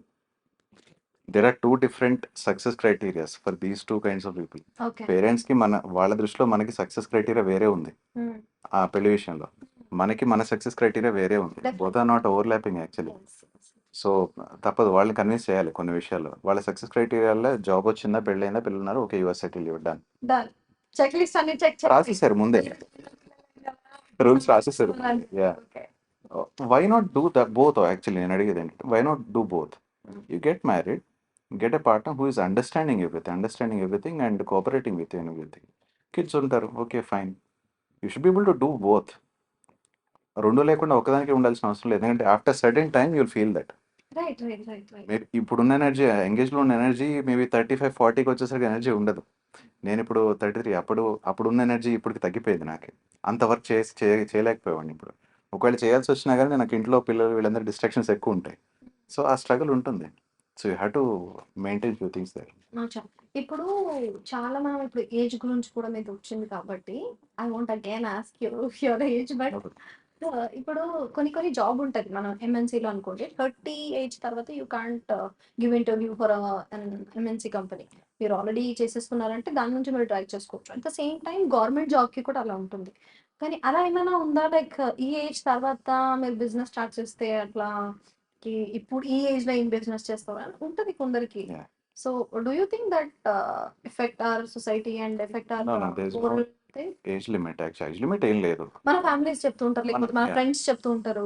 There are 2 different success criterias for these 2 kinds of people. Okay. పేరెంట్స్‌కి వాళ్ళ దృష్టిలో మనకి సక్సెస్ క్రైటీరియా వేరే ఉంది. ఆ పెళ్లి విషయంలో. మనకి మన సక్సెస్ క్రైటీరియా వేరే ఉంది. Both are not overlapping actually. So తప్పదు, వాళ్ళని కన్విన్స్ చేయాలి కొన్ని విషయాల్లో. వాళ్ళ సక్సెస్ క్రైటీరియాలో జాబ్ వచ్చిందా, పెళ్ళయిందా, పిల్లలున్నారు, okay you are settle, you are done. Done. Check list అన్ని చెక్ రాసేసారు ముందే. రూల్స్ రాసేసారు. Yeah. Okay. Why not do the both actually నేను అడిగేది ఏంటంటే why not do both. You get married, get a partner who is understanding everything and cooperating with in everything. Kids ఉంటారు, okay fine. You should be able to do both. రెండు లేకుండా ఒకదానికి ఉండాల్సిన అవసరం లేదు. ఎందుకంటే after certain time you'll feel that. Right right right right. Maybe ఇప్పుడున్న energy, ఎంగేజ్లో ఉన్న ఎనర్జీ మేబీ 35, 40కి వచ్చేసరికి ఎనర్జీ ఉండదు. నేను ఇప్పుడు 33, అప్పుడున్న ఎనర్జీ ఇప్పటికి తగ్గిపోయింది నాకు. అంత వర్క్ చేయలేకపోయేవాడిని ఇప్పుడు. ఒకవేళ చేయాల్సి వచ్చినా కానీ నాకు ఇంట్లో పిల్లలు వీళ్ళందరూ డిస్ట్రాక్షన్స్ ఎక్కువ ఉంటాయి. సో ఆ స్ట్రగుల్ ఉంటుంది. So you have to maintain few things there. అచ్చా. ఇప్పుడు చాలా మనం ఇప్పుడు ఏజ్ గురించి కూడా మీద వచ్చింది కాబట్టి I want again ask you your age, but ఇప్పుడు కొన్ని జాబ్ ఉంటుంది మనం ఎంఎన్సీలో అనుకోండి, 30 ఏజ్ తర్వాత you can't give interview for MNC company. మీరు ఆల్రెడీ చేసేసుకున్నారంటే దాని నుంచి మీరు ట్రై చేసుకోవచ్చు. At the same time government జాబ్కి కూడా అలా ఉంటుంది. కానీ అలా ఏమైనా ఉందా, లైక్ ఈ ఏజ్ తర్వాత మీరు బిజినెస్ స్టార్ట్ చేస్తే అట్లా, ఇప్పుడు ఈ ఏజ్ లో ఏం బిజినెస్ చేస్తావు అని ఉంటుంది కొందరికి. Yeah. So do you think that effect our society and effect No, our there is no overall thing? Age limit. Age limit ఏం లేదు. మన ఫ్యామిలీస్ చెప్తూ ఉంటారు, లేకపోతే మన Yeah. ఫ్రెండ్స్ చెప్తూ ఉంటారు.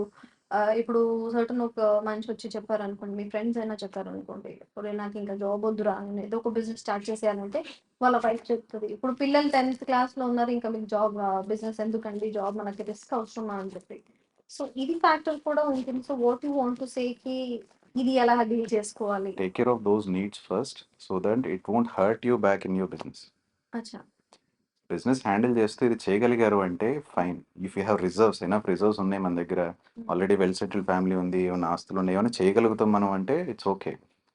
ఇప్పుడు సర్టన్ ఒక మనిషి వచ్చి చెప్పారు అనుకోండి, మీ ఫ్రెండ్స్ అయినా చెప్పారు అనుకోండి, ఇప్పుడు నాకు ఇంకా జాబ్ వద్దురా, నేను ఏదో ఒక బిజినెస్ స్టార్ట్ చేసేయాలంటే వాళ్ళ వైఫ్ చెప్తుంది, ఇప్పుడు పిల్లలు 10th క్లాస్ లో ఉన్నారు, ఇంకా మీకు జాబ్, బిజినెస్ ఎందుకండి, జాబ్ మనకి రిస్క్ అవసరమా అని చెప్పి. సో ఇది ఫ్యాక్టర్ కూడా ఉంటుంది. So what you want to say కి ఇది ఎలా డీల్ చేసుకోవాలి? Take care of those needs first so that it won't hurt you back in your business. అచ్చా. బిజినెస్ హ్యాండిల్ చేస్తూ ఇది చేయగలిగారు అంటే fine. If you have reserves, enough reserves ఉన్నాయి మన దగ్గర, ఆల్రెడీ వెల్ సెటిల్డ్ ఫ్యామిలీ ఉంది, ఏమైనా ఆస్తులు ఉన్నాయి, ఏమైనా చేయగలుగుతాం మనం అంటే it's okay.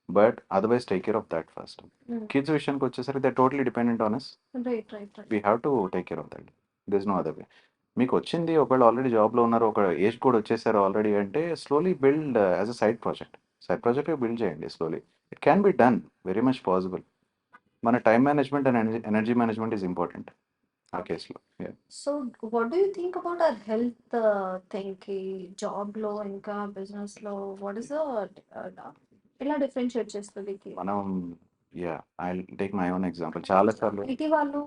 But otherwise take care of that first. Kids విషయానికి వచ్చేసరికి they totally dependent on us. Right right right. We have to take care of that. This no other way. మీకు వచ్చింది, ఒకవేళ ఆల్రెడీ జాబ్లో ఉన్నారు, ఒక ఏజ్ కూడా వచ్చేసారు ఆల్రెడీ అంటే slowly build as a side project build చేయండి slowly. It can be done, very much possible. మన time management and energy management is important ఆ కేసులో. So what do you think about our health thing కి, job లో ఇంకా business లో, what is ఎలా differentiate చేస్తుంది? మనం I take my own example. చాలా సార్లు ఐటీ వాళ్ళు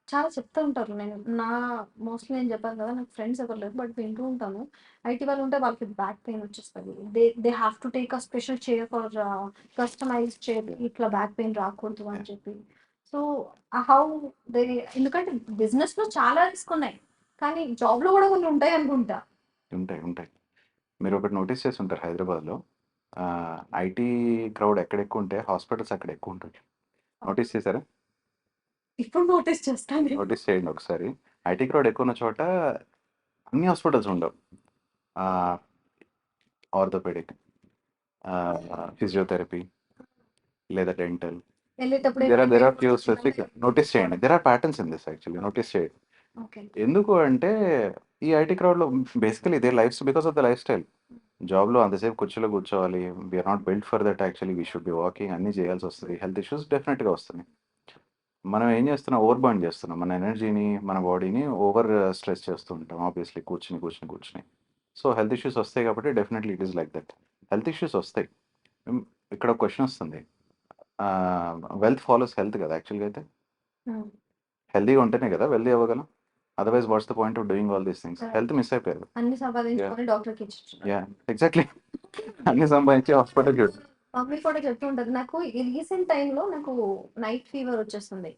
చాలా చెప్తూ ఉంటారు. మోస్ట్లీ నేను చెప్పాను కదా, నాకు ఫ్రెండ్స్ ఎవరు లేరు, బట్ వింటూ ఉంటాను. ఐటీ వాళ్ళు ఉంటే వాళ్ళకి బ్యాక్ పెయిన్ వచ్చేస్తుంది. They have to take a special chair for customise chair, ఇట్లా బ్యాక్ పెయిన్ రాకూడదు అని చెప్పి. సో హౌ దే, ఎందుకంటే బిజినెస్ లో చాలా రిస్క్ ఉన్నాయి, కానీ జాబ్ లో కూడా కొన్ని ఉంటాయి అనుకుంటా. ఉంటాయి. మీరు ఒకటి నోటీస్ చేసి ఉంటారు, హైదరాబాద్లో ఐటీ క్రౌడ్ ఎక్కడ ఎక్కువ ఉంటే హాస్పిటల్స్ అక్కడ ఎక్కువ ఉంటుంది. నోటీస్ చేశారా? ఇప్పుడు నోటీస్ చేస్తాను. నోటీస్ చేయండి ఒకసారి. ఐటీ క్రౌడ్ ఎక్కువ ఉన్న చోట అన్ని హాస్పిటల్స్ ఉండవు. ఆర్థోపెడిక్, ఫిజియోథెరపీ లేదా dental, there are few specific. Notice చేయండి. there are patterns in this actually. Notice చేయండి. ఎందుకు అంటే ఈ ఐటీ క్రౌడ్లో basically they lives because of the lifestyle. జాబ్లో అంతసేపు కుర్చీలో కూర్చోవాలి, we are not build for that actually. We should be walking, అన్నీ చేయాల్సి వస్తుంది. హెల్త్ ఇష్యూస్ డెఫినెట్గా వస్తున్నాయి. మనం ఏం చేస్తున్నాం, ఓవర్ బర్న్ చేస్తున్నాం మన ఎనర్జీని, మన బాడీని ఓవర్ స్ట్రెస్ చేస్తూ ఉంటాం ఆబ్వియస్లీ, కూర్చుని. సో హెల్త్ ఇష్యూస్ వస్తాయి కాబట్టి definitely it is like that. Health issues వస్తాయి. ఇక్కడ క్వశ్చన్ వస్తుంది, వెల్త్ ఫాలోస్ హెల్త్ కదా యాక్చువల్గా. అయితే హెల్తీగా ఉంటేనే కదా వెల్తీ అవ్వగలం. Otherwise what's the point of doing all these things? Health miss అయిపోయారు. అన్ని సంపాదించుకొని డాక్టర్కి ఇచ్చి, ఎగ్జాక్ట్లీ. అన్ని సంపాదించి హాస్పిటల్ చూడు. మమ్మీ కూడా చెప్తూ ఉంటుంది, నాకు ఈ రీసెంట్ టైంలో నాకు నైట్ ఫీవర్ వచ్చేస్తుంది.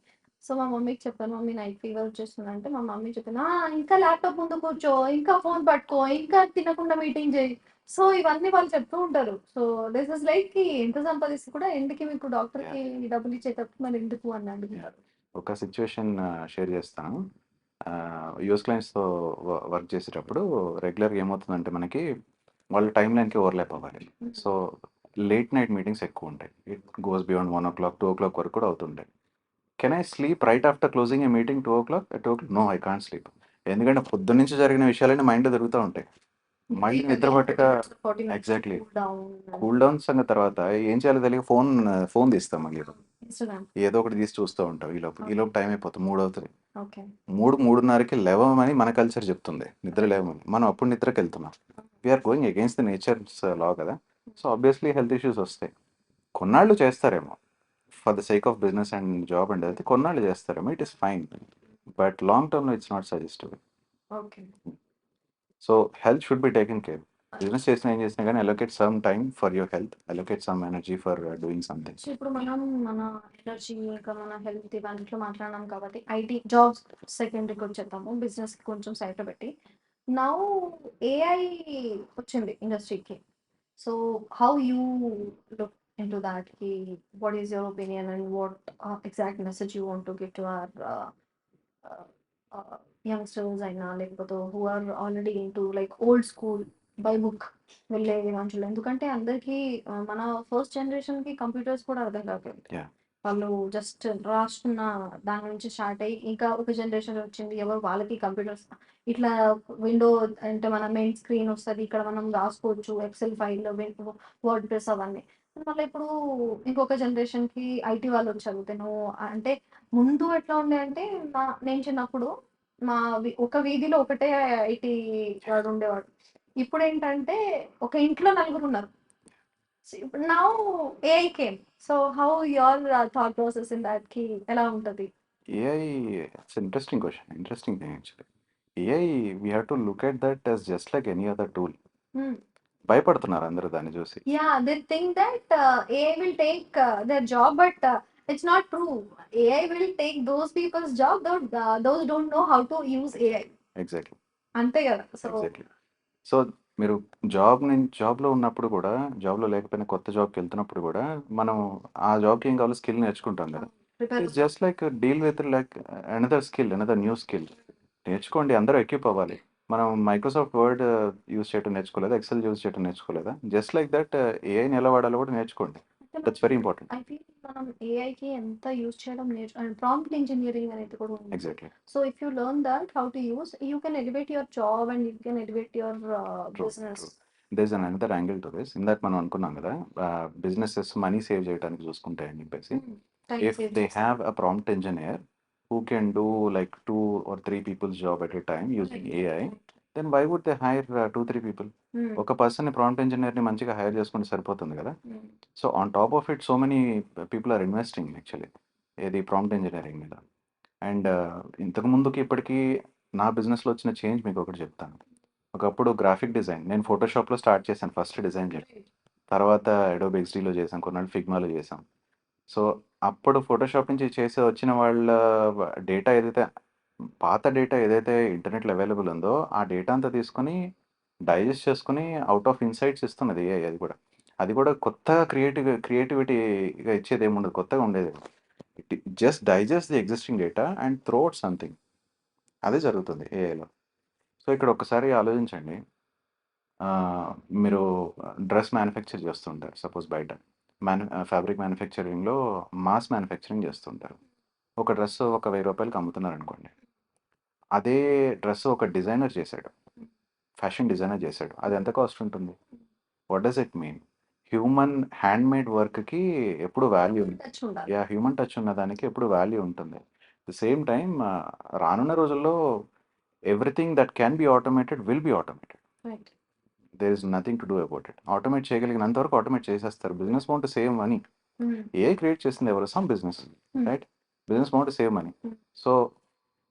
సో మా మమ్మీకి చెప్పాను, మమ్మీ నైట్ ఫీవర్ వచ్చేస్తుంది అంటే మా మమ్మీ చెప్పింది, ఇంకా ల్యాప్టాప్ ముందు కూర్చో, ఇంకా ఫోన్ పట్టుకో, ఇంకా తినకుండా మీటింగ్ చేయి. సో ఇవన్నీ వాళ్ళు చెప్తూ ఉంటారు. సో దిస్ ఇస్ లైక్ ఎంత సంపాదిస్తే కూడా ఎండ్‌కి మీకు డాక్టర్‌కి డబ్బులు ఇచ్చేటప్పుడు మరి ఎందుకు అని అడుగుతారు. ఒక సిచ్యువేషన్ షేర్ చేస్తాను. యూఎస్ క్లయింట్స్‌తో వర్క్ చేసేటప్పుడు రెగ్యులర్‌గా ఏమవుతుందంటే మనకి వాళ్ళ టైమ్ లైన్‌కి ఓవర్‌లాప్ అవ్వాలి. సో, లేట్ నైట్ మీటింగ్స్ ఎక్కువుంటాయి. ఇట్ గోస్ బియాండ్ 1:00, 2:00 వరకు కూడా అవుతుంటాయి. Can I sleep right after closing a meeting 2:00? No, I can't sleep. ఎందుకంటే పొద్దున్నుంచి జరిగిన విషయాలన్నీ మైండ్‌లో తిరుగుతా ఉంటాయి. మళ్ళీ నిద్ర పట్టక 40 minutes exactly. Cool down cool down సంగతి తర్వాత ఏం చేయాలో తెలియక ఫోన్ తీస్తాం మళ్ళీ. ఇన్‌స్టాగ్రామ్. ఏదో ఒకటి తీసి చూస్తూ ఉంటాం ఈలోపు టైం అయిపోతుంది 3 అవుతది. ఓకే. 3:30కి లేవమని మన కల్చర్ చెప్తుంది. నిద్ర లేవమని. మనం అప్పుడు నిద్రకెళ్తున్నాం. We are going against the nature's law కదా! సో, ఆబ్వియస్‌లీ హెల్త్ ఇష్యూస్ వస్తాయి. కొన్నాళ్ళు చేస్తారేమో. For the sake of business and job and health కొన్నాళ్ళు చేస్తారేమో. It is fine. But long టర్మ్‌లో it's not suggestable. Okay. So, health should be taken care. Business చేసినా, ఏం చేసినా గానీ allocate some time for your health. Allocate some energy for doing something. So ఇప్పుడు మనం మన ఎనర్జీ ఇంకా మన హెల్త్ ఇవన్నిట్లో మాట్లాడినాం కాబట్టి ఐటీ జాబ్స్ సెకండరీకి వచ్చేద్దాము. బిజినెస్ కొంచెం సైడ్‌లో పెట్టి. నౌ ఏఐ వచ్చింది ఇండస్ట్రీకి. So how you look into that కి what is your opinion and what exact message you want to give to our youngsters అయినా లేకపోతే who are already into like old school by book వెళ్ళే మనుషులు. ఎందుకంటే అందరికీ మన ఫస్ట్ జనరేషన్‌కి computers కూడా అర్థం కాకపోయేది. యాహ్! వాళ్ళు జస్ట్ రాసుకున్న దాని నుంచి స్టార్ట్ అయ్యి ఇంకా ఒక జనరేషన్ వచ్చింది. ఎవరు వాళ్ళకి కంప్యూటర్స్ ఇట్లా విండో అంటే మన మెయిన్ స్క్రీన్ వస్తది. ఇక్కడ మనం రాసుకోవచ్చు. ఎక్సెల్ ఫైల్, వర్డ్ ప్రెస్ అవన్నీ. మళ్ళీ ఇప్పుడు ఇంకొక జనరేషన్‌కి ఐటీ వాళ్ళు వచ్చారు. అంటే ముందు ఎట్లా ఉండే అంటే నేను చిన్నప్పుడు ఒక వీధిలో ఒకటే ఐటీ వాడు ఉండేవాడు. ఇప్పుడేంటంటే ఒక ఇంట్లో నలుగురున్నారు. Now AI came. So how your thought process in thought కి ఎలా ఉంటది? AI, it's an interesting question. Interesting thing actually. AI, we have to look at that as just like any other tool. Hmm. భయపడుతున్నారు అందరూ దాన్ని చూసి. Yeah, they think that AI will take their job, but it's not true. AI will take those people's job, those don't know how to use AI. Exactly. అంతే కదా. So exactly. So, మీరు జాబ్‌లో ఉన్నప్పుడు గూడా, జాబ్‌లో లేకపోయినా కొత్త జాబ్‌కెళ్తున్నప్పుడు గూడా, మనం ఆ జాబ్‌కి ఏం కావాలో స్కిల్ నేర్చుకుంటాం గదా! Prepare. It's just like deal with like another skill, another new skill. నేర్చుకోండి. అందరూ ఎక్విప్ అవ్వాలి. మనం మైక్రోసాఫ్ట్ వర్డ్ యూజ్ చేయటం నేర్చుకోలేదా? ఎక్సెల్ యూజ్ చేయటం నేర్చుకోలేదా? జస్ట్ లైక్ దట్ ఏఐని ఎలా వాడాలో కూడా నేర్చుకోండి. That's very important. I feel మనం ఏఐకి ఎంత యూజ్ చేయడం అండ్ ప్రాంప్ట్ ఇంజనీరింగ్ అనేది కూడా ఉంది. Exactly. So if you learn that how to use, you can elevate your job and you can elevate your true. Business. True. There is another angle to this. ఇందాక మనం అనుకున్నాం గదా! Businesses money save చేయడానికి చూసుకుంటాయని చెప్పేసి. Time If save they చేస్తాం. have a prompt engineer who can do like 2 or 3 people's job at a time using AI, then why would they hire 2, 3 people? ఒక పర్సన్‌ని prompt ఇంజినీర్‌ని మంచిగా హైర్ చేసుకుంటే సరిపోతుంది గదా! So, on top of it so many people are investing actually. ఏది prompt engineering మీద. And ఇంతకు ముందుకి ఇప్పటికి నా బిజినెస్‌లో వచ్చిన చేంజ్ మీకొకటి చెప్తాను. ఒకప్పుడు గ్రాఫిక్ డిజైన్ నేను ఫోటోషాప్‌లో స్టార్ట్ చేశాను ఫస్ట్ డిజైన్ చేయడం. తర్వాత అడోబ్ ఎక్స్‌డీలో చేశాం. కొన్నాళ్ళు ఫిగ్మాలో చేశాం. సో, అప్పుడు ఫోటోషాప్ నుంచి చేసి వచ్చిన వాళ్ళ డేటా ఏదైతే పాత డేటా ఏదైతే ఇంటర్నెట్‌లో అవైలబుల్ ఉందో, ఆ డేటా అంతా తీసుకొని డైజెస్ట్ చేసుకొని ఔట్ ఆఫ్ ఇన్‌సైట్స్ ఇస్తున్నది ఏఐ అది కూడా. అది కూడా కొత్తగా క్రియేటివిటీగా ఇచ్చేదేముండదు. కొత్తగా ఉండేది. It just digest the existing data and throw out something. అదే జరుగుతుంది ఏఐలో. సో, ఇక్కడ ఒక్కసారి ఆలోచించండి. మీరు డ్రెస్ మ్యానుఫ్యాక్చర్ చేస్తుంటారు సపోజ్ బయట. ఫ్యాబ్రిక్ మ్యానుఫ్యాక్చరింగ్‌లో మాస్ మ్యానుఫ్యాక్చరింగ్ చేస్తుంటారు. ఒక డ్రెస్ ఒక రూ. 1000కి అమ్ముతున్నారనుకోండి. అదే డ్రెస్ ఒక డిజైనర్ చేశాడు. ఫ్యాషన్ డిజైనర్ చేశాడు. అది ఎంత కాస్ట్ ఉంటుంది? What does it mean? Human handmade వర్క్‌కి ఎప్పుడు వాల్యూ టచ్ ఉండాలి. యాహ్! హ్యూమన్ టచ్ ఉన్న దానికి ఎప్పుడు వాల్యూ ఉంటుంది. ద సేమ్ టైమ్ రానున్న రోజుల్లో everything that can be automated will be automated. Right. There is nothing to do about it. Automate చేయగలిగినంత వరకు ఆటోమేట్ చేసేస్తారు. Business want to save money. AI create చేసింది ఎవరు? Some business. Right? Business want to save money. So,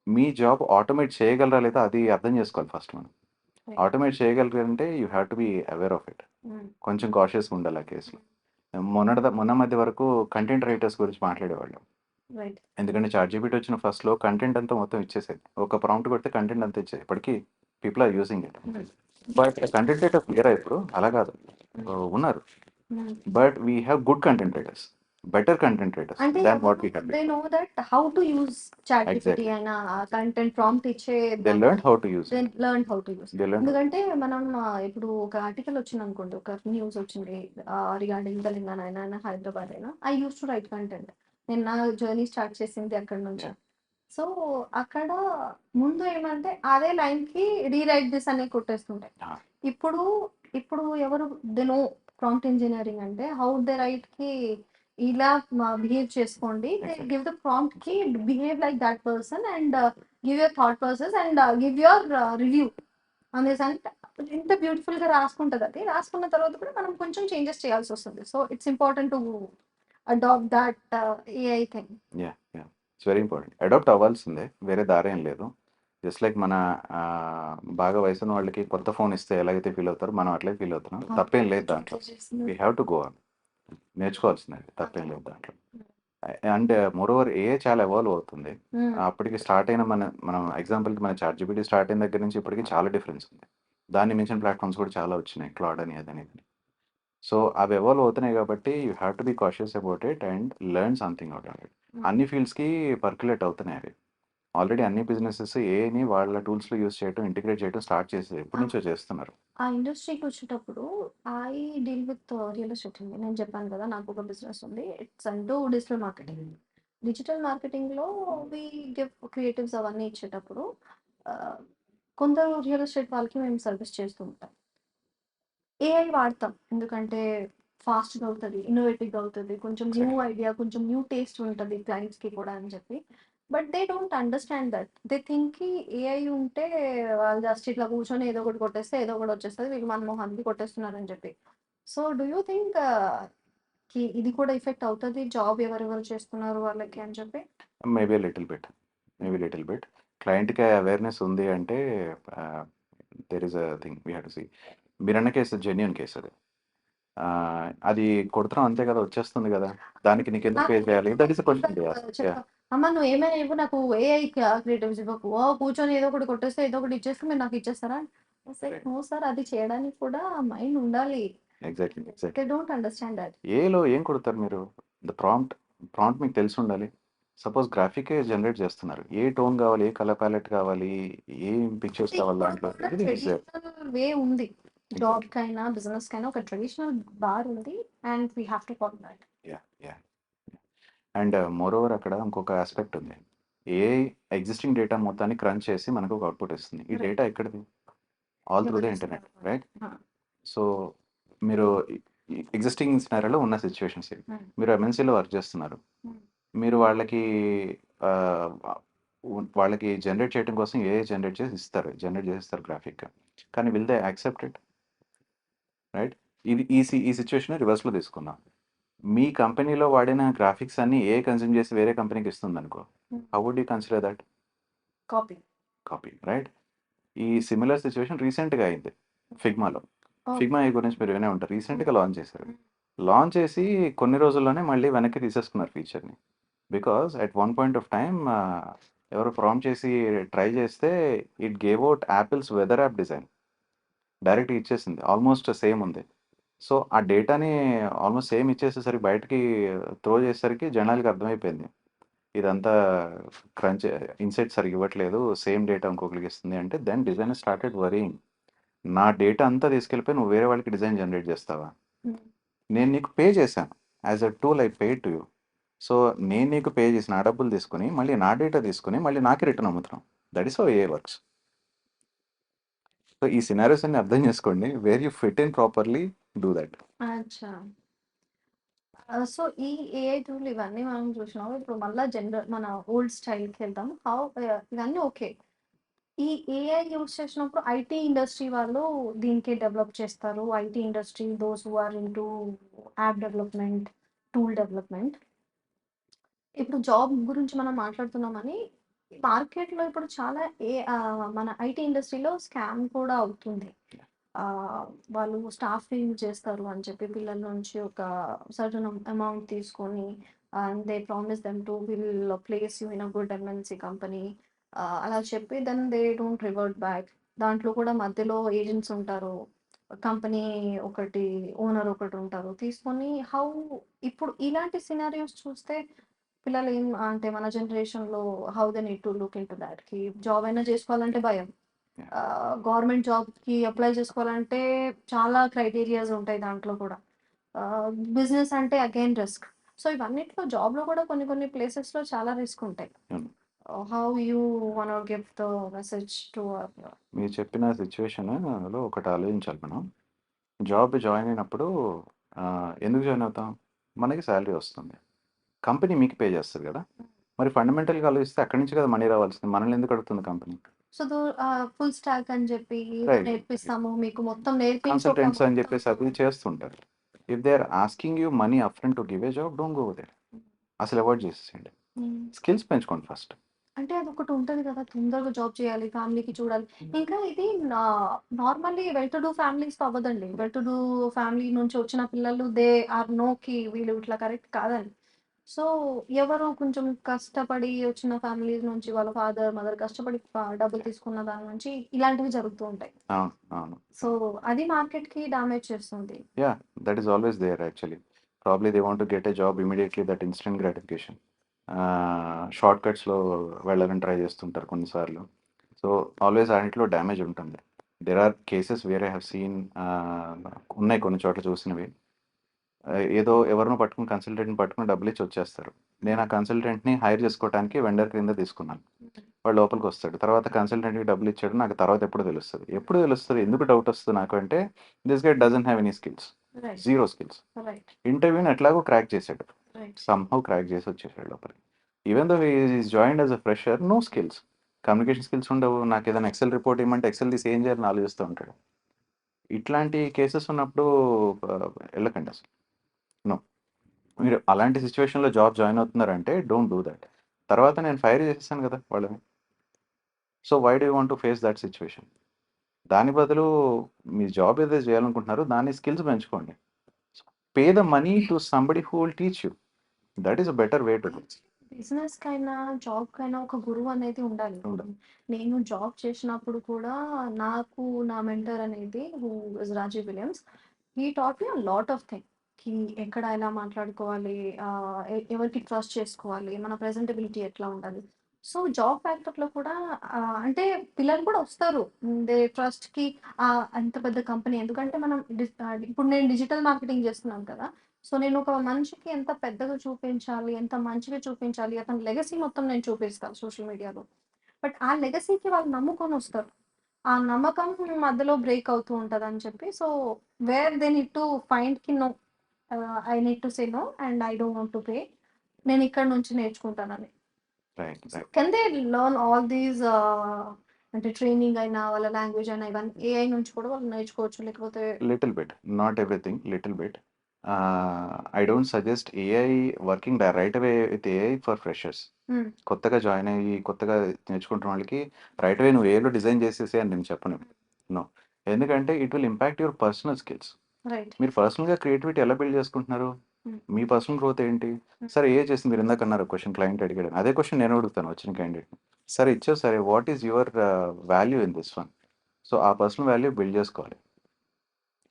మీ job automate చేయగలరా లేదా అది అర్థం చేసుకోవాలి ఫస్ట్ మనం. ఆటోమేట్ చేయగలిగారంటే you have to be aware of it. కొంచెం కాషియస్‌గా ఉండాలి ఆ కేస్‌లో. మొన్న మధ్య వరకు కంటెంట్ రైటర్స్ గురించి మాట్లాడేవాళ్ళం. రైట్. ఎందుకంటే చాట్‌జీపీటీ వచ్చిన ఫస్ట్‌లో కంటెంట్ అంతా మొత్తం ఇచ్చేసేది. ఒక ప్రాంప్ట్ కొడితే కంటెంట్ అంతా ఇచ్చేది. ఇప్పటికి people are using it. But content writers లేరా ఇప్పుడు? అలా కాదు. ఉన్నారు. But we have good content writers, better content writers అంటే than what we have they before. Know that how to use chat GPT exactly. అయినా కంటెంట్ ప్రాంప్ట్ ఇచ్చే they learn how to use they it. Learn how to use. They learn how. ఎందుకంటే మనం ఇప్పుడు ఒక article వచ్చింది అనుకోండి, ఒక news వచ్చింది రిగార్డింగ్ తెలంగాణ అయినా హైదరాబాద్ అయినా, I use to right content. నేను నా జర్నీ స్టార్ట్ చేసింది అక్కడ నుంచి. Yeah. సో అక్కడ ముందు ఏమంటే అదే లైన్ కి రీరైట్ దిస్ అని కొట్టేస్తుంటాయి. Ah, ఇప్పుడు ఇప్పుడు ఎవరు దే నో ప్రాంప్ట్ ఇంజనీరింగ్ అంటే హౌ దే రైట్ కి ఇలా బిహేవ్ చేసుకోండి, they exactly. Give the prompt కి behave like that person and give your thought process and give your review అనేసి అంటే ఇంత బ్యూటిఫుల్ గా రాసుకుంటది. అది రాసుకున్న తర్వాత కూడా మనం కొంచెం చేంజెస్ చేయాల్సి వస్తుంది. So it's important to adapt that AI thing. Yeah yeah, it's very important. Adapt అవ్వాల్సిందే, వేరే దారి ఏం లేదు. జస్ట్ లైక్ మన బాగా వయసున్న వాళ్ళకి కొత్త ఫోన్ ఇస్తే ఎలాగైతే ఫీల్ అవుతారో మనం అట్లే ఫీల్ అవుతున్నాం. తప్పేం లేదు దాంట్లో. We have to go on. నేర్చుకోవాల్సిందే, తప్పేం లేదు దాంట్లో. అండ్ మోర్ ఓవర్ ఏఐ చాలా ఎవాల్వ్ అవుతుంది. అప్పటికి స్టార్ట్ అయిన మనం ఎగ్జాంపుల్కి మన చాట్ జీపీటీ స్టార్ట్ అయిన దగ్గర నుంచి ఇప్పటికి చాలా డిఫరెన్స్ ఉంది. దాన్ని మించిన ప్లాట్ఫామ్స్ కూడా చాలా వచ్చినాయి, క్లాడ్ అని అదని ఇదని. సో అవి ఎవాల్వ్ అవుతున్నాయి కాబట్టి you have to be cautious about it and learn something out of it. అన్ని ఫీల్డ్స్కి పర్క్యులేట్ అవుతున్నాయి అవి. ఆల్రెడీ అన్ని బిజినెసెస్ ఏఐని వాళ్ళ టూల్స్లో యూస్ చేయడం, ఇంటిగ్రేట్ చేయడం స్టార్ట్ చేసి ఎప్పటి నుంచో చేస్తున్నారు. ఆ ఇండస్ట్రీకి వచ్చేటప్పుడు I deal with real estate అండి. నేను చెప్పాను కదా నాకు ఒక బిజినెస్ ఉంది. ఇట్స్ అంటూ డిజిటల్ మార్కెటింగ్. డిజిటల్ మార్కెటింగ్లో వి గివ్ క్రియేటివ్స్ అవన్నీ ఇచ్చేటప్పుడు ఆ, కొందరు రియల్ ఎస్టేట్ వాళ్ళకి మేము సర్వీస్ చేస్తూ ఉంటాం. ఏఐ వాడతాం ఎందుకంటే ఫాస్ట్గా అవుతుంది, ఇన్నోవేటివ్గా అవుతుంది, కొంచెం న్యూ ఐడియా, కొంచెం న్యూ టేస్ట్ ఉంటుంది క్లయింట్స్కి కూడా అని చెప్పి. But they don't understand that. They think AI ఉంటే వాళ్ళు జస్ట్ ఇట్లా కూర్చొని ఏదో ఒకటి కొట్టేస్తే ఏదో ఒకటి వచ్చేస్తుంది, వీళ్ళు మన మొహానికి కొట్టేస్తున్నారని చెప్పి. సో డూ యూ థింక్ ఇది కూడా ఎఫెక్ట్ అవుతుంది జాబ్ ఎవరెవరు చేస్తున్నారు వాళ్ళకి అని చెప్పి? మేబీ లిటిల్ బిట్ క్లయింట్కి అవేర్నెస్ ఉంది అంటే there is a thing we have to see. మీరన్న కేసు జెన్యున్ కేసు అది. అది కొడుతున్నాం అంతే కదా, వచ్చేస్తుంది కదా, దానికి నీకు ఎందుకు పే చేయాలి? That is a question. చెప్పా, అమ్మ నువ్వు ఏమైనా ఇవ్వు, నాకు ఏఐ క్రియేటివ్స్ ఇవ్వకు. ఓ కూర్చొని ఏదో ఒకటి కొట్టేస్తే ఏదో ఒకటి ఇచ్చేస్తే మీరు నాకు ఇచ్చేస్తారా? నో సార్, అది చేయడానికి కూడా మైండ్ ఉండాలి. Exactly they exactly. Don't understand that. ఏలో ఏం కొడతారు మీరు? ద ప్రాంప్ట్ మీకు తెలిసి ఉండాలి. సపోజ్ గ్రాఫికే జనరేట్ చేస్తున్నారు, ఏ టోన్ కావాలి, ఏ కలర్ ప్యాలెట్ కావాలి, ఏం పిక్చర్స్ కావాలి, దాంట్లో everything is there. Traditional way ఉంది. జాబ్ కైనా బిజినెస్ కైనా ఒక ట్రెడిషనల్ బార్ ఉంది and we have to follow that. Yeah yeah. And moreover అక్కడ ఇంకొక ఆస్పెక్ట్ ఉంది. ఏ ఎగ్జిస్టింగ్ డేటా మొత్తాన్ని క్రంచ్ చేసి మనకు ఒక అవుట్పుట్ ఇస్తుంది. ఈ డేటా ఎక్కడిది? All through the internet, right? So మీరు ఎగ్జిస్టింగ్ సినారియోలో ఉన్న సిచ్యువేషన్స్ ఇవి. మీరు ఎంఎన్సీలో వర్క్ చేస్తున్నారు. మీరు ఆ, వాళ్ళకి జనరేట్ చేయడం కోసం ఏ జనరేట్ చేసి ఇస్తారు గ్రాఫిక్. కానీ will they accept it? Right. ఈ సిచ్యువేషన్ రివర్స్లో తీసుకుందాం. మీ కంపెనీలో వాడిన గ్రాఫిక్స్ అన్ని ఏ కన్జ్యూమ్ చేసి వేరే కంపెనీకి ఇస్తుంది అనుకో, how would you consider that? Copy, right? ఈ సిమిలర్ సిచ్యువేషన్ రీసెంట్గా అయింది ఫిగ్మాలో. ఫిగ్మా గురించి మీరు వినే ఉంటారు. రీసెంట్గా లాంచ్ చేశారు. లాంచ్ చేసి కొన్ని రోజుల్లోనే మళ్ళీ వెనక్కి తీసేసుకున్నారు ఫీచర్ని. Because at one point of time ఎవరు ప్రాంప్ట్ చేసి ట్రై చేస్తే it gave out Apple's weather app design direct ఇచ్చేసింది, ఆల్మోస్ట్ సేమ్ ఉంది. సో ఆ డేటాని ఆల్మోస్ట్ సేమ్ ఇచ్చేసేసరికి బయటకి త్రో చేసేసరికి జనాలకి అర్థమైపోయింది ఇదంతా క్రంచ్ ఇన్సైట్ సరిగ్గా ఇవ్వట్లేదు, సేమ్ డేటా ఇంకొకరికి ఇస్తుంది అంటే. దెన్ డిజైన్ స్టార్టెడ్ వరింగ్, నా డేటా అంతా తీసుకెళ్ళిపోయి నువ్వు వేరే వాళ్ళకి డిజైన్ జనరేట్ చేస్తావా? నేను నీకు పే చేశాను, as a tool I pay to you. So నేను నీకు పే చేసిన ఆ డబ్బులు తీసుకుని మళ్ళీ నా డేటా తీసుకుని మళ్ళీ నాకే రిటర్న్ అమ్ముతున్నాం. That is how a works. So ఈ సినారియోస్ అన్ని అర్థం చేసుకోండి, where you fit in properly do that. అచ్చా. సో ఈ ఏఐ టూల్ ఇవన్నీ మనం చూసినాము. ఇప్పుడు మళ్ళీ మన ఓల్డ్ స్టైల్కి వెళ్దాం. ఇవన్నీ ఓకే. ఈ ఏఐ యూస్ చేసినప్పుడు ఐటీ ఇండస్ట్రీ వాళ్ళు దీనికి డెవలప్ చేస్తారు. IT industry, those who are into app development, tool development. ఇప్పుడు జాబ్ గురించి మనం మాట్లాడుతున్నామని మార్కెట్లో ఇప్పుడు చాలా మన ఐటీ ఇండస్ట్రీలో స్కామ్ కూడా అవుతుంది. ఆ, వాళ్ళు స్టాఫ్ యూజ్ చేస్తారు అని చెప్పి పిల్లల నుంచి ఒక సర్టన్ అమౌంట్ తీసుకొని and they promise them to will place you in a good MNC company అలా చెప్పి then they don't revert back. దాంట్లో కూడా మధ్యలో ఏజెంట్స్ ఉంటారు. కంపెనీ ఒకటి, ఓనర్ ఒకటి ఉంటారు. తీసుకొని ఇప్పుడు ఇలాంటి సినారియోస్ చూస్తే పిల్లలు ఏం అంటే మన జనరేషన్‌లో how they need to look into thought job అయినా చేసుకోవాలంటే భయం. యాహ్! గవర్నమెంట్ జాబ్‌కి అప్లై చేసుకోవాలంటే చాలా క్రైటీరియాస్ ఉంటాయి దాంట్లో కూడా. ఆహ్, బిజినెస్ అంటే అగైన్ రిస్క్. సో, ఇవన్నిట్లో జాబ్‌లో కూడా కొన్ని కొన్ని ప్లేసెస్‌లో చాలా రిస్క్ ఉంటాయి. అవును. How you want to give the message to మీరు చెప్పిన సిట్యుయేషన్‌లో ఒకటి ఆలోచించాలి మనం. జాబ్ జాయిన్ అయినప్పుడు ఎందుకు జాయిన్ అవుతాం? మనకి సాలరీ వస్తుంది. కంపెనీ మీకు పే చేస్తది గదా! మరి ఫండమెంటల్‌గా ఆలోచిస్తే అక్కడి నుంచి కదా మనీ రావాల్సింది. మనల్ని ఎందుకు అడుగుతుంది కంపెనీ? సో, ఫుల్ స్టాక్ అని చెప్పి రైట్. నేర్పిస్తాము. మీకు మొత్తం నేర్పించి ఒక కన్సల్టెంట్స్ అని మొత్తం చెప్పేసి అది చేస్తుంటారు. If they are asking you money upfront to give a job don't go there. అసలు అవాయిడ్ చేసేసేయండి. హ్మ్. స్కిల్స్ పెంచుకోండి ఫస్ట్. అంటే అదొకటి ఉంటది కదా! తొందరగా జాబ్ చేయాలి, ఫ్యామిలీకి చూడాలి. ఇంకా ఇది నార్మల్లీ వెల్ టు డూ ఫ్యామిలీస్‌తో అవ్వదండి. వెల్ టు డూ ఫ్యామిలీ నుంచి వచ్చిన పిల్లలు ఆర్ నోకి వీళ్ళు ఇట్లా కరెక్ట్ కాదని. సో, ఎవరో కొంచెం కష్టపడి వచ్చిన ఫ్యామిలీస్ నుంచి వాళ్ళ ఫాదర్, మదర్ కష్టపడి డబ్బులు తీసుకున్న దాని నుంచి ఇలాంటివి జరుగుతూ ఉంటాయి. అవును. అవును. సో, అది మార్కెట్‌కి డామేజ్ చేస్తుంది. Yeah! That is always there actually. Probably they want to get a job immediately that instant gratification. షార్ట్ కట్స్‌లో వెళ్ళాలని ట్రై చేస్తుంటారు కొన్నిసార్లు. సో, ఆల్‌వేస్ అన్నిట్లో డ్యామేజ్ ఉంటుంది. There are cases where I have seen ఉన్నాయి కొన్ని చోట్ల చూసినవి. ఏదో ఎవరినో పట్టుకొని కన్సల్టెంట్‌ని పట్టుకొని డబ్బులిచ్చి వచ్చేస్తారు. నేను ఆ కన్సల్టెంట్‌ని హైర్ చేసుకోవటానికి వెండర్ కింద తీసుకున్నాను. వాడు లోపలికొస్తాడు. తర్వాత కన్సల్టెంట్‌కి డబ్బులిచ్చాడు నాకు తర్వాత ఎప్పుడో తెలుస్తది. ఎప్పుడు తెలుస్తది? ఎందుకు డౌటొస్తది నాకు అంటే, this guy doesn't have any skills. Right. Zero skills. Right. ఇంటర్వ్యూని ఎట్లాగో క్రాక్ చేసాడు. రైట్. సమ్‌హౌ క్రాక్ చేసి వచ్చేసాడు లోపలికి. Even though he is joined as a fresher, no skills. Communication skills ఉండవు. నాకేదైనా ఎక్సెల్ రిపోర్ట్ ఇమ్మంటే ఎక్సెల్ తీసి ఏం చేయాలని ఆలోచిస్తూ ఉంటాడు. ఇట్లాంటి కేసెస్ ఉన్నప్పుడు ఎళ్ళకండి అసలు. నో. మీరు అలాంటి సిట్యుయేషన్‌లో జాబ్ జాయిన్ అవుతున్నారంటే డోంట్ డూ థట్. తర్వాత నేను ఫైర్ చేసేసాను గదా! వాళ్ళని. So, why do you want to face that situation? దాని బదులు మీ జాబ్ ఏదైతే చేయాలనుకుంటున్నారో దాని స్కిల్స్ పెంచుకోండి. Pay the money to somebody who will teach you. That is a better way to do. బిజినెస్‌కైనా, జాబ్‌కైనా ఒక గురువు అనేది ఉండాలి. ఇప్పుడు ఉండాలి. నేను జాబ్ చేసినప్పుడు కూడా నాకు నా మెంటర్ అనేది who is Rajiv Williams. He taught me a lot of కి ఎక్కడ ఎలా మాట్లాడుకోవాలి, ఎవరికి ట్రస్ట్ చేసుకోవాలి, మన ప్రెజెంటబిలిటీ ఎట్లా ఉండాలి. సో, జాబ్ ఫ్యాక్టర్‌లో కూడా అంటే పిల్లలు కూడా వస్తారు. దే ట్రస్ట్‌కి అంత పెద్ద కంపెనీ ఎందుకంటే మనం ఇప్పుడు నేను డిజిటల్ మార్కెటింగ్ చేస్తున్నాను కదా! సో, నేనొక మనిషికి ఎంత పెద్దగా చూపించాలి, ఎంత మంచిగా చూపించాలి, అతని లెగసీ మొత్తం నేను చూపిస్తాను సోషల్ మీడియాలో. బట్ ఆ లెగసీకి వాళ్ళు నమ్ముకొనొస్తారు. ఆ నమ్మకం మధ్యలో బ్రేక్ అవుతూ ఉంటదని చెప్పి, so, where they need to ఫైండ్‌కి no. I need to say no and I don't want to pay. నేనిక్కడి నుంచి నేర్చుకుంటానని. Right. So, right. Can they learn all these అంటే ట్రైనింగ్ అయినా, వాళ్ళ లాంగ్వేజ్ అయినా ఇవన్నీ ఏఐ నుంచి కూడా వాళ్ళు నేర్చుకోవచ్చు. లేకపోతే little bit. Not everything. Little bit. I don't suggest AI working right away with AI for freshers. హ్మ్. కొత్తగా జాయిన్ అయ్యి, కొత్తగా నేర్చుకుంటున్న వాళ్ళకి రైట్ అవే నువ్వు ఏఐలో డిజైన్ చేసేసేయి అని నేను చెప్పను. నో. ఎందుకంటే it will impact your personal skills. Right. మీరు పర్సనల్‌గా క్రియేటివిటీ ఎలా బిల్డ్ చేసుకుంటున్నారు? హ్మ్. మీ పర్సనల్ గ్రోత్ ఏంటి? హ్మ్. సరే ఏఐ చేసింది మీరు ఇందాక అన్నారు క్వెషన్ క్లయింట్ అడిగాడని. అదే క్వెషన్ నేను అడుగుతాను వచ్చిన క్యాండిడేట్‌ని. సరే ఇచ్చావు సరే what is your value in this one? So, ఆ పర్సనల్ వాల్యూ బిల్డ్ చేసుకోవాలి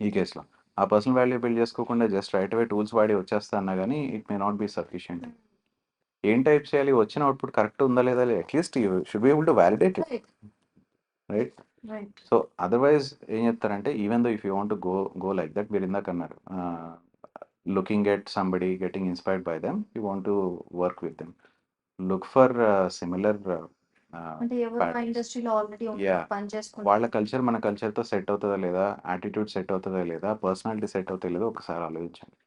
ఈ కేస్‌లో. ఆ పర్సనల్ వాల్యూ బిల్డ్ చేసుకోకుండా జస్ట్ రైట్ అవే టూల్స్ వాడి వచ్చేస్తా అన్నా గాని it may not be sufficient. హ్మ్. ఏం టైప్ చేయాలి? వచ్చిన అవుట్‌పుట్ కరెక్ట్ ఉందా లేదా? At least you should be able to validate it. Right. Right? Right. So, otherwise ఏం చెప్తారంటే even though if you want to go like that మీరు ఇందాకన్నారు. Looking at somebody getting inspired by them you want to work with them. Look for similar అంటే ఎవరు ఆ patterns. ఇండస్ట్రీలో already ఉన్నారు, yeah! పని వాళ్ళ చేసుకుంటున్నారు. కల్చర్ మన కల్చర్‌తో సెట్ అవుతదా లేదా? యాటిట్యూడ్ సెట్ అవుతదా లేదా? పర్సనాలిటీ సెట్ అవుతదా లేదా? ఒకసారి ఆలోచించండి.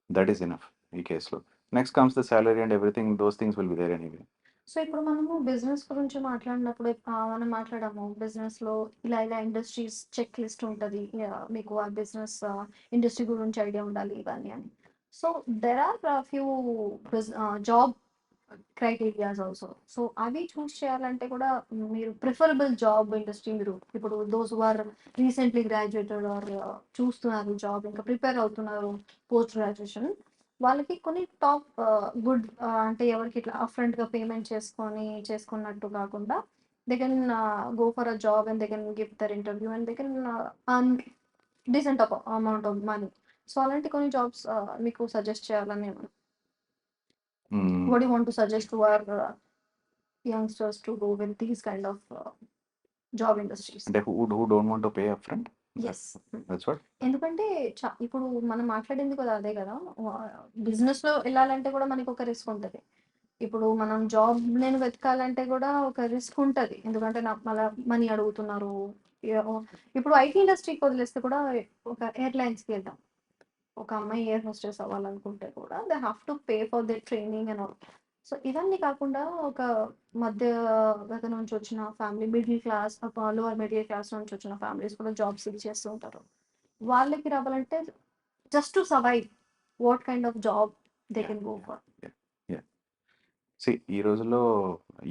దట్ ఈస్ ఎనఫ్ ఈ కేస్‌లో. Next comes the salary and everything those things will be there anyway. So, ఇప్పుడు మనము బిజినెస్ గురించి మాట్లాడినప్పుడు మనం మాట్లాడాము. బిజినెస్‌లో ఇలా ఇలా ఇండస్ట్రీస్ చెక్ లిస్ట్ ఉంటది. మీకు ఆ బిజినెస్ ఇండస్ట్రీ గురించి ఐడియా ఉండాలి ఇవన్నీ అని. So, there are few job criterias also. So, అవి చూజ్ చేయాలంటే కూడా మీరు ప్రిఫరబుల్ జాబ్ ఇండస్ట్రీ మీరు ఇప్పుడు those who are recently graduated are చూస్తున్నారు జాబ్ ఇంకా ప్రిపేర్ అవుతున్నారు పోస్ట్ గ్రాడ్యుయేషన్. వాళ్ళకి కొన్ని టాప్ గుడ్ అంటే ఎవరికి ఇట్లా అప్‌ఫ్రంట్‌గా పేమెంట్ చేసుకున్నట్టు కాకుండా they can go for a job and they can give their interview and they can earn decent amount of money. So అలాంటి కొన్ని జాబ్స్ మీకు సజెస్ట్ చేయాలని hmm. What you want to suggest to our youngsters to go with these kind of job industries? అంటే who don't want to pay upfront? Yes. That's what? ఎందుకంటే ఇప్పుడు మనం మాట్లాడింది కూడా అదే కదా. బిజినెస్ లో వెళ్ళాలంటే కూడా మనకి ఒక రిస్క్ ఉంటుంది. ఇప్పుడు మనం జాబ్ నేను వెతకాలంటే కూడా ఒక రిస్క్ ఉంటుంది. ఎందుకంటే నాకు మళ్ళీ మనీ అడుగుతున్నారు. ఇప్పుడు ఐటీ ఇండస్ట్రీకి వదిలేస్తే కూడా ఒక ఎయిర్లైన్స్కి వెళ్తాం. ఒక అమ్మాయి ఎయిర్ హోస్టెస్ అవ్వాలనుకుంటే కూడా they have to pay for the training and all. So ఇవన్నీ కాకుండా ఒక మధ్యగత నుంచి వచ్చిన family, middle class, lower middle class నుంచి వచ్చిన ఫ్యామిలీస్ కూడా జాబ్స్ చేస్తూ ఉంటారు. వాళ్ళకి రావాలంటే just to survive, what kind of job they Yeah, can go yeah, for? yeah, yeah. See, ఈ రోజుల్లో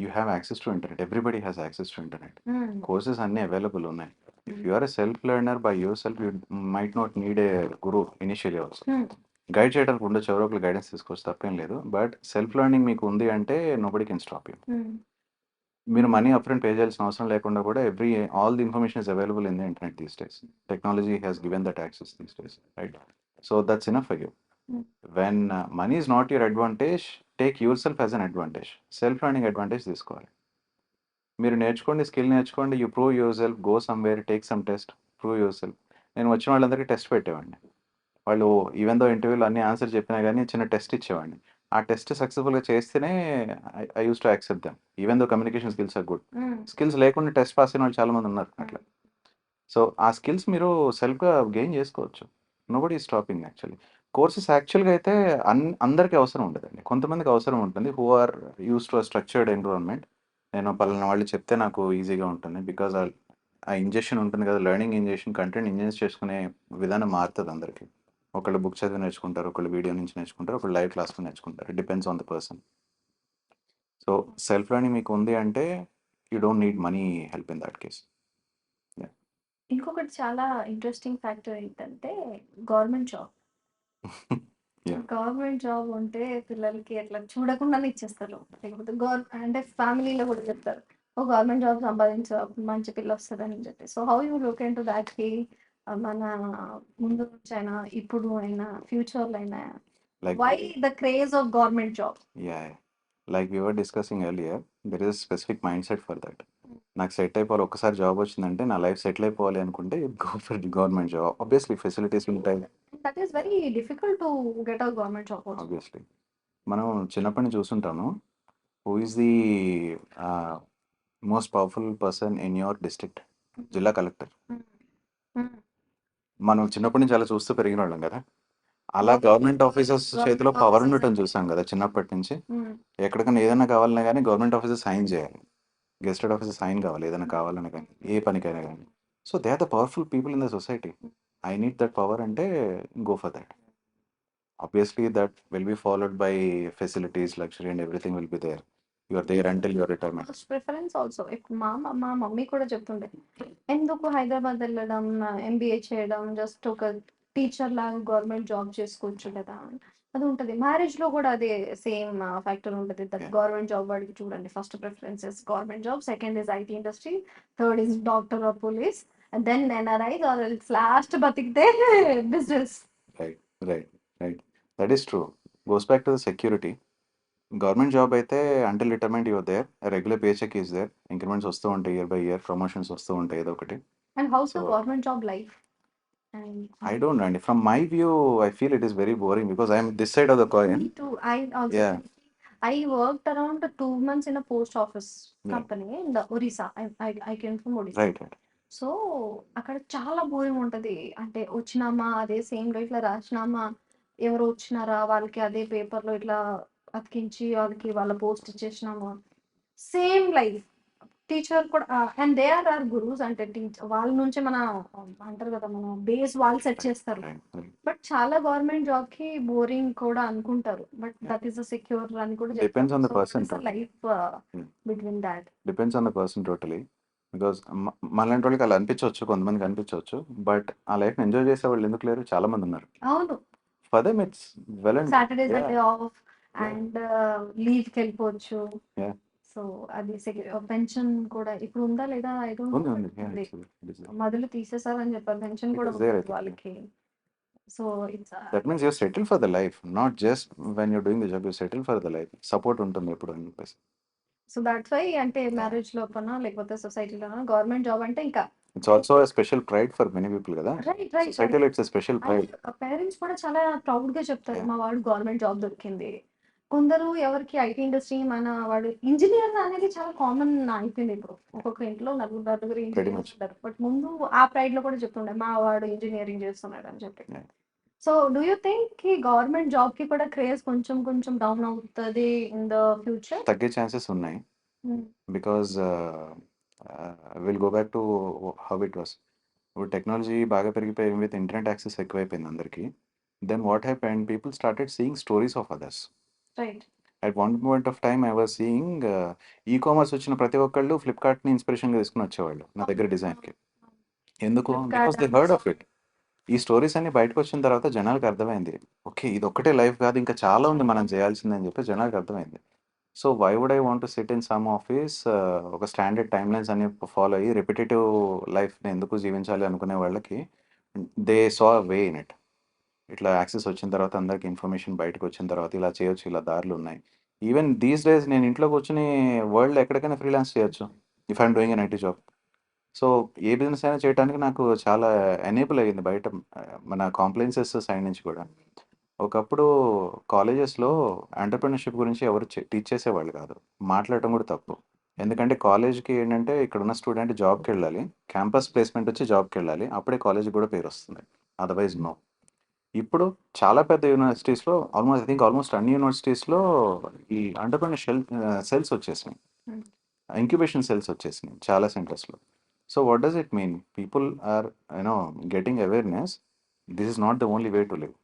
you have access to internet. Everybody has access to internet. Courses అన్నీ అవైలబుల్ ఉన్నాయి. If you are a self learner by your self, you might not need a Guru initially also. Guide చేయడానికి ఉండొచ్చు, ఎవరో ఒకరు guidance తీసుకోవచ్చు, తప్పేం లేదు. But self learning మీకు ఉంది అంటే నోబడి కెన్ స్టాప్ యూ. మీరు మనీ అప్ఫ్రంట్ పే చేయాల్సిన అవసరం లేకుండా కూడా all the information is available in the internet these days. Technology has given that access these days, right? So that's enough for you. When money is not your advantage, take your self as an advantage. Self learning advantage తీసుకోవాలి. మీరు నేర్చుకోండి, skill నేర్చుకోండి, you prove your self, go somewhere, take some test, prove your self. నేను వచ్చిన వాళ్ళందరికీ test పెట్టేవాడిని. వాళ్ళు even though ఇంటర్వ్యూలో అన్ని ఆన్సర్ చెప్పినా కానీ చిన్న టెస్ట్ ఇచ్చేవాడిని. ఆ టెస్ట్ సక్సెస్ఫుల్గా చేస్తేనే I use to accept them, even though communication skills are good. Skills లేకుండా టెస్ట్ పాస్ అయిన వాళ్ళు చాలా మంది ఉన్నారు అట్లా. సో ఆ స్కిల్స్ మీరు సెల్ఫ్గా గెయిన్ చేసుకోవచ్చు. Nobody is stopping actually. Courses యాక్చువల్గా అయితే అందరికీ అవసరం ఉండదండి. కొంతమందికి అవసరం ఉంటుంది, who are use to structured environment. నేను పలానా వాళ్ళు చెప్తే నాకు ఈజీగా ఉంటుంది, బికాజ్ ఆ ఇంజెక్షన్ ఉంటుంది కదా, లెర్నింగ్ ఇంజెక్షన్, కంటెంట్ ఇంజెక్ట్ చేసుకునే విధానం మారుతుంది అందరికీ. ఒకళ్ళు బుక్ చదివి నేర్చుకుంటారు, ఒకళ్ళు వీడియో నుంచి నేర్చుకుంటారు, ఒకళ్ళు లైవ్ క్లాస్లో నేర్చుకుంటారు. It depends on the person. So self learning మీకు ఉంది అంటే you don't need money help in that case. ఇంకొకటి చాలా ఇంట్రెస్టింగ్ ఫ్యాక్టర్ ఏంటంటే గవర్నమెంట్ జాబ్. గవర్నమెంట్ జాబ్ ఉంటే పిల్లలకి అట్లా చూడకుండానే ఇచ్చేస్తారు. లేకపోతే అంటే ఫ్యామిలీలో కూడా చెప్తారు, ఓ గవర్నమెంట్ జాబ్ సంపాదించ మంచి పిల్ల వస్తుందని చెప్పి. So how you look into that కి మన ముందు నుంచి అయినా ఇప్పుడు అయినా ఫ్యూచర్లో అయినా why the craze of government job? Like we were discussing earlier, there is specific mindset for that. నాకు సెట్ అయిపోవాలి, ఒక్కసారి జాబ్ వచ్చిందంటే నా లైఫ్ సెటిల్ అయిపోవాలి అనుకుంటే go for the government job. Obviously facilities ఉంటాయి. That is very difficult to get a government job. Obviously మనం చిన్నప్పటి నుంచి చూస్తుంటాము, who is the most powerful person in your district? జిల్లా కలెక్టర్. మనం చిన్నప్పటి నుంచి అలా చూస్తూ పెరిగిన వాళ్ళం కదా. అలా గవర్నమెంట్ ఆఫీసర్స్ చేతిలో పవర్ ఉండటం చూసాం కదా చిన్నప్పటి నుంచి. ఎక్కడికైనా ఏదైనా కావాలన్నా కానీ గవర్నమెంట్ ఆఫీసర్ సైన్ చేయాలి, గెస్టెడ్ ఆఫీసర్ సైన్ కావాలి ఏదైనా కావాలన్నా కానీ, ఏ పనికైనా కానీ. So they are the powerful people in the society. I need that power అంటే go for that. Obviously that will be followed by facilities, luxury and everything will be there. You are there until your retirement. First preference also. మా mummy కూడా చెప్తుండే, ఎందుకు హైదరాబాద్ వెళ్ళడం, MBA చేయడం, just ఒక teacher లాగా government job చేసుకోవచ్చు కదా. అది ఉంటుంది. మ్యారేజ్ లో కూడా అదే సేమ్ ఫ్యాక్టర్ ఉంటుంది. దట్ గవర్నమెంట్ జాబ్ వాడికి చూడండి, first preference is government job, second is IT industry, third is doctor or police, and then NRI, last బతికితే business. Right. That is true. Goes back to the security. Government job అయితే until retirement your there, regular pay check is there, increments వస్తూ ఉంటాయి year by year, promotions వస్తూ ఉంటాయి ఏదో ఒకటి. And house the government job life? I don't know. From my view, I feel it is very boring because I am this side of the coin. Me too. I also. Yeah. I worked around 2 months in a post office company in the Orissa. I came from Odisha. Right. So అక్కడ చాలా boring ఉంటుంది. అంటే వచ్చినామా అదే same లో ఇట్లా రాసినామా, ఎవరు వచ్చినారా వాళ్ళకి అదే పేపర్లో ఇట్లా అతికించి వాళ్ళకి వాళ్ళ పోస్ట్ ఇచ్చేసినామా, సేమ్ లైఫ్. టీచర్ కూడా అండ్ దే ఆర్ గురూస్. అంటే టీచర్ వాళ్ళ నుంచే మన అంటారు కదా, మన బేస్ వాళ్ళు సెట్ చేస్తారు. బట్ చాలా గవర్నమెంట్ జాబ్ కి బోరింగ్ కూడా అనుకుంటారు, బట్ దట్ ఈస్ సెక్యూర్ అని కూడా depends on the person. Life between that depends on the person totally. Because మనలాంటి వాళ్ళకి అలా అనిపించవచ్చు, కొంతమందికి అనిపించవచ్చు, బట్ ఆ లైఫ్ ఎంజాయ్ చేసే వాళ్ళు ఎందుకు లేరు? చాలా మంది ఉన్నారు. అవును. For them it's well and Saturday Sunday off and leave కి వెళ్ళిపోవచ్చు. సో అది పెన్షన్ కూడా ఇప్పుడు ఉందా లేదా ఐ డోంట్ ఉంది నో. ఉంది ఉంది. it is there. మొదలు తీసేసారని చెప్పారు. పెన్షన్ It కూడా is there, I ఉంటుంది think. వాళ్ళకి. So it's That means you're settled for the life, not just when you're doing the job, you're settled for the life. Support ఉంటుంది ఎప్పుడు అని చెప్పేసి. So that's why అంటే marriage లోపల లేకపోతే సొసైటీలోనో గవర్నమెంట్ జాబ్ అంటే ఇంకా It's also a special pride for many people కదా. రైట్ రైట్ Societyలో it's a special pride. Parents కూడా చాలా ప్రౌడ్ గా చెప్తారు, Yeah. మా వాడు గవర్నమెంట్ జాబ్ దొరికింది. కొందరు ఎవరికి ఐటీ ఇండస్ట్రీ, మన వాడు ఇంజనీర్ అనేది చాలా కామన్ అయిపోయింది ఇప్పుడు. ఒక్కొక్క ఇంట్లో నలుగురు Pretty ఇంజనీర్స్ much. ఉంటారు. బట్ ముందు ఆ ప్రైడ్ లో కూడా చెప్తుండే మా వాడు ఇంజనీరింగ్ చేస్తున్నాడు అని చెప్పి. Yeah. So do you think ఈ గవర్నమెంట్ జాబ్ కి కూడా క్రేజ్ కొంచెం కొంచెం డౌన్ అవుతుంది ఇన్ ద ఫ్యూచర్? తగ్గే ఛాన్సెస్ ఉన్నాయి. Because will go back to how it was. ఇప్పుడు టెక్నాలజీ బాగా పెరిగిపోయి విత్ ఇంటర్నెట్ యాక్సెస్ ఎక్కువైపోయింది అందరికీ. Then what happened, people started seeing stories of others. Right. At one point of time I was seeing e-commerce వచ్చిన ప్రతి ఒక్కళ్ళు ఫ్లిప్కార్ట్ని ఇన్స్పిరేషన్గా తీసుకుని వచ్చేవాళ్ళు నా దగ్గర డిజైన్కి. ఎందుకు? Because they heard of it. ఈ స్టోరీస్ అన్ని బయటకు వచ్చిన తర్వాత జనాలకు అర్థమైంది, ఓకే ఇది ఒక్కటే లైఫ్ కాదు, ఇంకా చాలా ఉంది మనం చేయాల్సింది అని చెప్పి జనాలకు అర్థమైంది. So why would I want to sit in some office, ఒక స్టాండర్డ్ టైమ్ లైన్స్ అన్ని ఫాలో అయ్యి రిపిటేటివ్ లైఫ్ని ఎందుకు జీవించాలి అనుకునే వాళ్ళకి they saw way in it. ఇట్లా యాక్సెస్ వచ్చిన తర్వాత అందరికి ఇన్ఫర్మేషన్ బయటకు వచ్చిన తర్వాత ఇలా చేయొచ్చు, ఇలా దారులు ఉన్నాయి. ఈవెన్ దీస్ డేస్ నేను ఇంట్లో కూర్చొని వరల్డ్ ఎక్కడికైనా ఫ్రీలాన్స్ చేయొచ్చు if I'm doing N IT job. So A business అయినా చేయడానికి నాకు చాలా ఎనేబుల్ అయ్యింది బయట మన కాంప్లైన్సెస్ సైడ్ నుంచి కూడా. ఒకప్పుడు కాలేజెస్లో ఎంటర్‌ప్రెన్యూర్‌షిప్ గురించి ఎవరు టీచ్ చేసేవాళ్ళు కాదు. మాట్లాడటం కూడా తప్పు. ఎందుకంటే కాలేజ్‌కి ఏంటంటే ఇక్కడున్న స్టూడెంట్ జాబ్‌కెళ్ళాలి. క్యాంపస్ ప్లేస్‌మెంట్ వచ్చి జాబ్‌కెళ్ళాలి. అప్పుడే కాలేజ్‌కి కూడా పేరొస్తుంది. Otherwise no. ఇప్పుడు చాలా పెద్ద యూనివర్సిటీస్‌లో ఆల్మోస్ట్ అన్ని యూనివర్సిటీస్‌లో ఈ ఎంటర్‌ప్రెన్యూర్ సెల్స్ వచ్చేసినాయి. ఇంక్యుబేషన్ సెల్స్ వచ్చేసినాయి చాలా సెంటర్స్‌లో. So what does it mean? People are getting awareness. This is not the only way to live.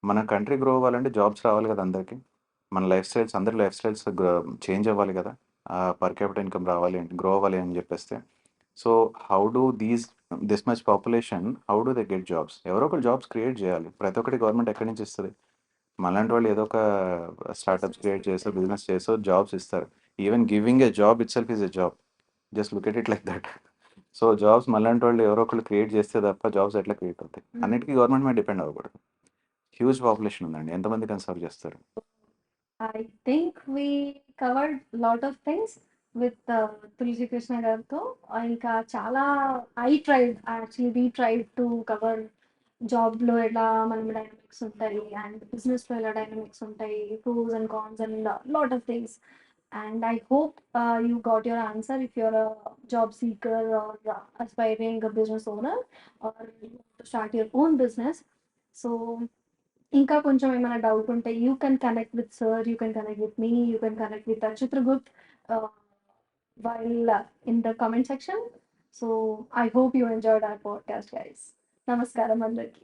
మన కంట్రీ గ్రో అవ్వాలంటే జాబ్స్ రావాలి కదా అందరికీ. మన అందరి లైఫ్ స్టైల్స్ చేంజ్ అవ్వాలి కదా. పర్ క్యాపిటల్ ఇన్కమ్ రావాలి అంటే గ్రో అవ్వాలి అని చెప్పేస్తే. So how do this much population how do they get jobs? ఎవరో ఒకరు జాబ్స్ క్రియేట్ చేయాలి. ప్రతి ఒక్కటి గవర్నమెంట్ ఎక్కడి నుంచి ఇస్తుంది? మనలాంటి వాళ్ళు ఏదో ఒక స్టార్టప్స్ క్రియేట్ చేసో బిజినెస్ చేసో జాబ్స్ ఇస్తారు. Even giving a job it self is a job. Just look at it like that. So jobs మనలాంటి వాళ్ళు ఎవరో ఒకళ్ళు క్రియేట్ చేస్తే తప్ప జాబ్స్ ఎట్లా క్రియేట్ అవుతాయి? అన్నిటికీ గవర్నమెంట్ మీద డిపెండ్ అవ్వకూడదు. హ్యూజ్ పాపులేషన్ ఉందండి, ఎంతమంది కన్సర్వ్ చేస్తారు? I think we covered lot of things with Tulsi Krishna గారితో. ఇంకా చాలా we tried to cover job లో ఎలా మనం డైనమిక్స్ ఉంటాయి అండ్ బిజినెస్ లో ఎలా డైనమిక్స్ ఉంటాయి, pros and cons and lot of things. And I hope you got your answer if you're a job seeker or aspiring a business owner or you want to start your own business. So ఇంకా కొంచెం ఏమైనా doubt ఉంటే you can connect with sir, you can connect with me, you can connect with Chitragupt while in the comment section. So I hope you enjoyed our podcast, guys. నమస్కారం అందరికి.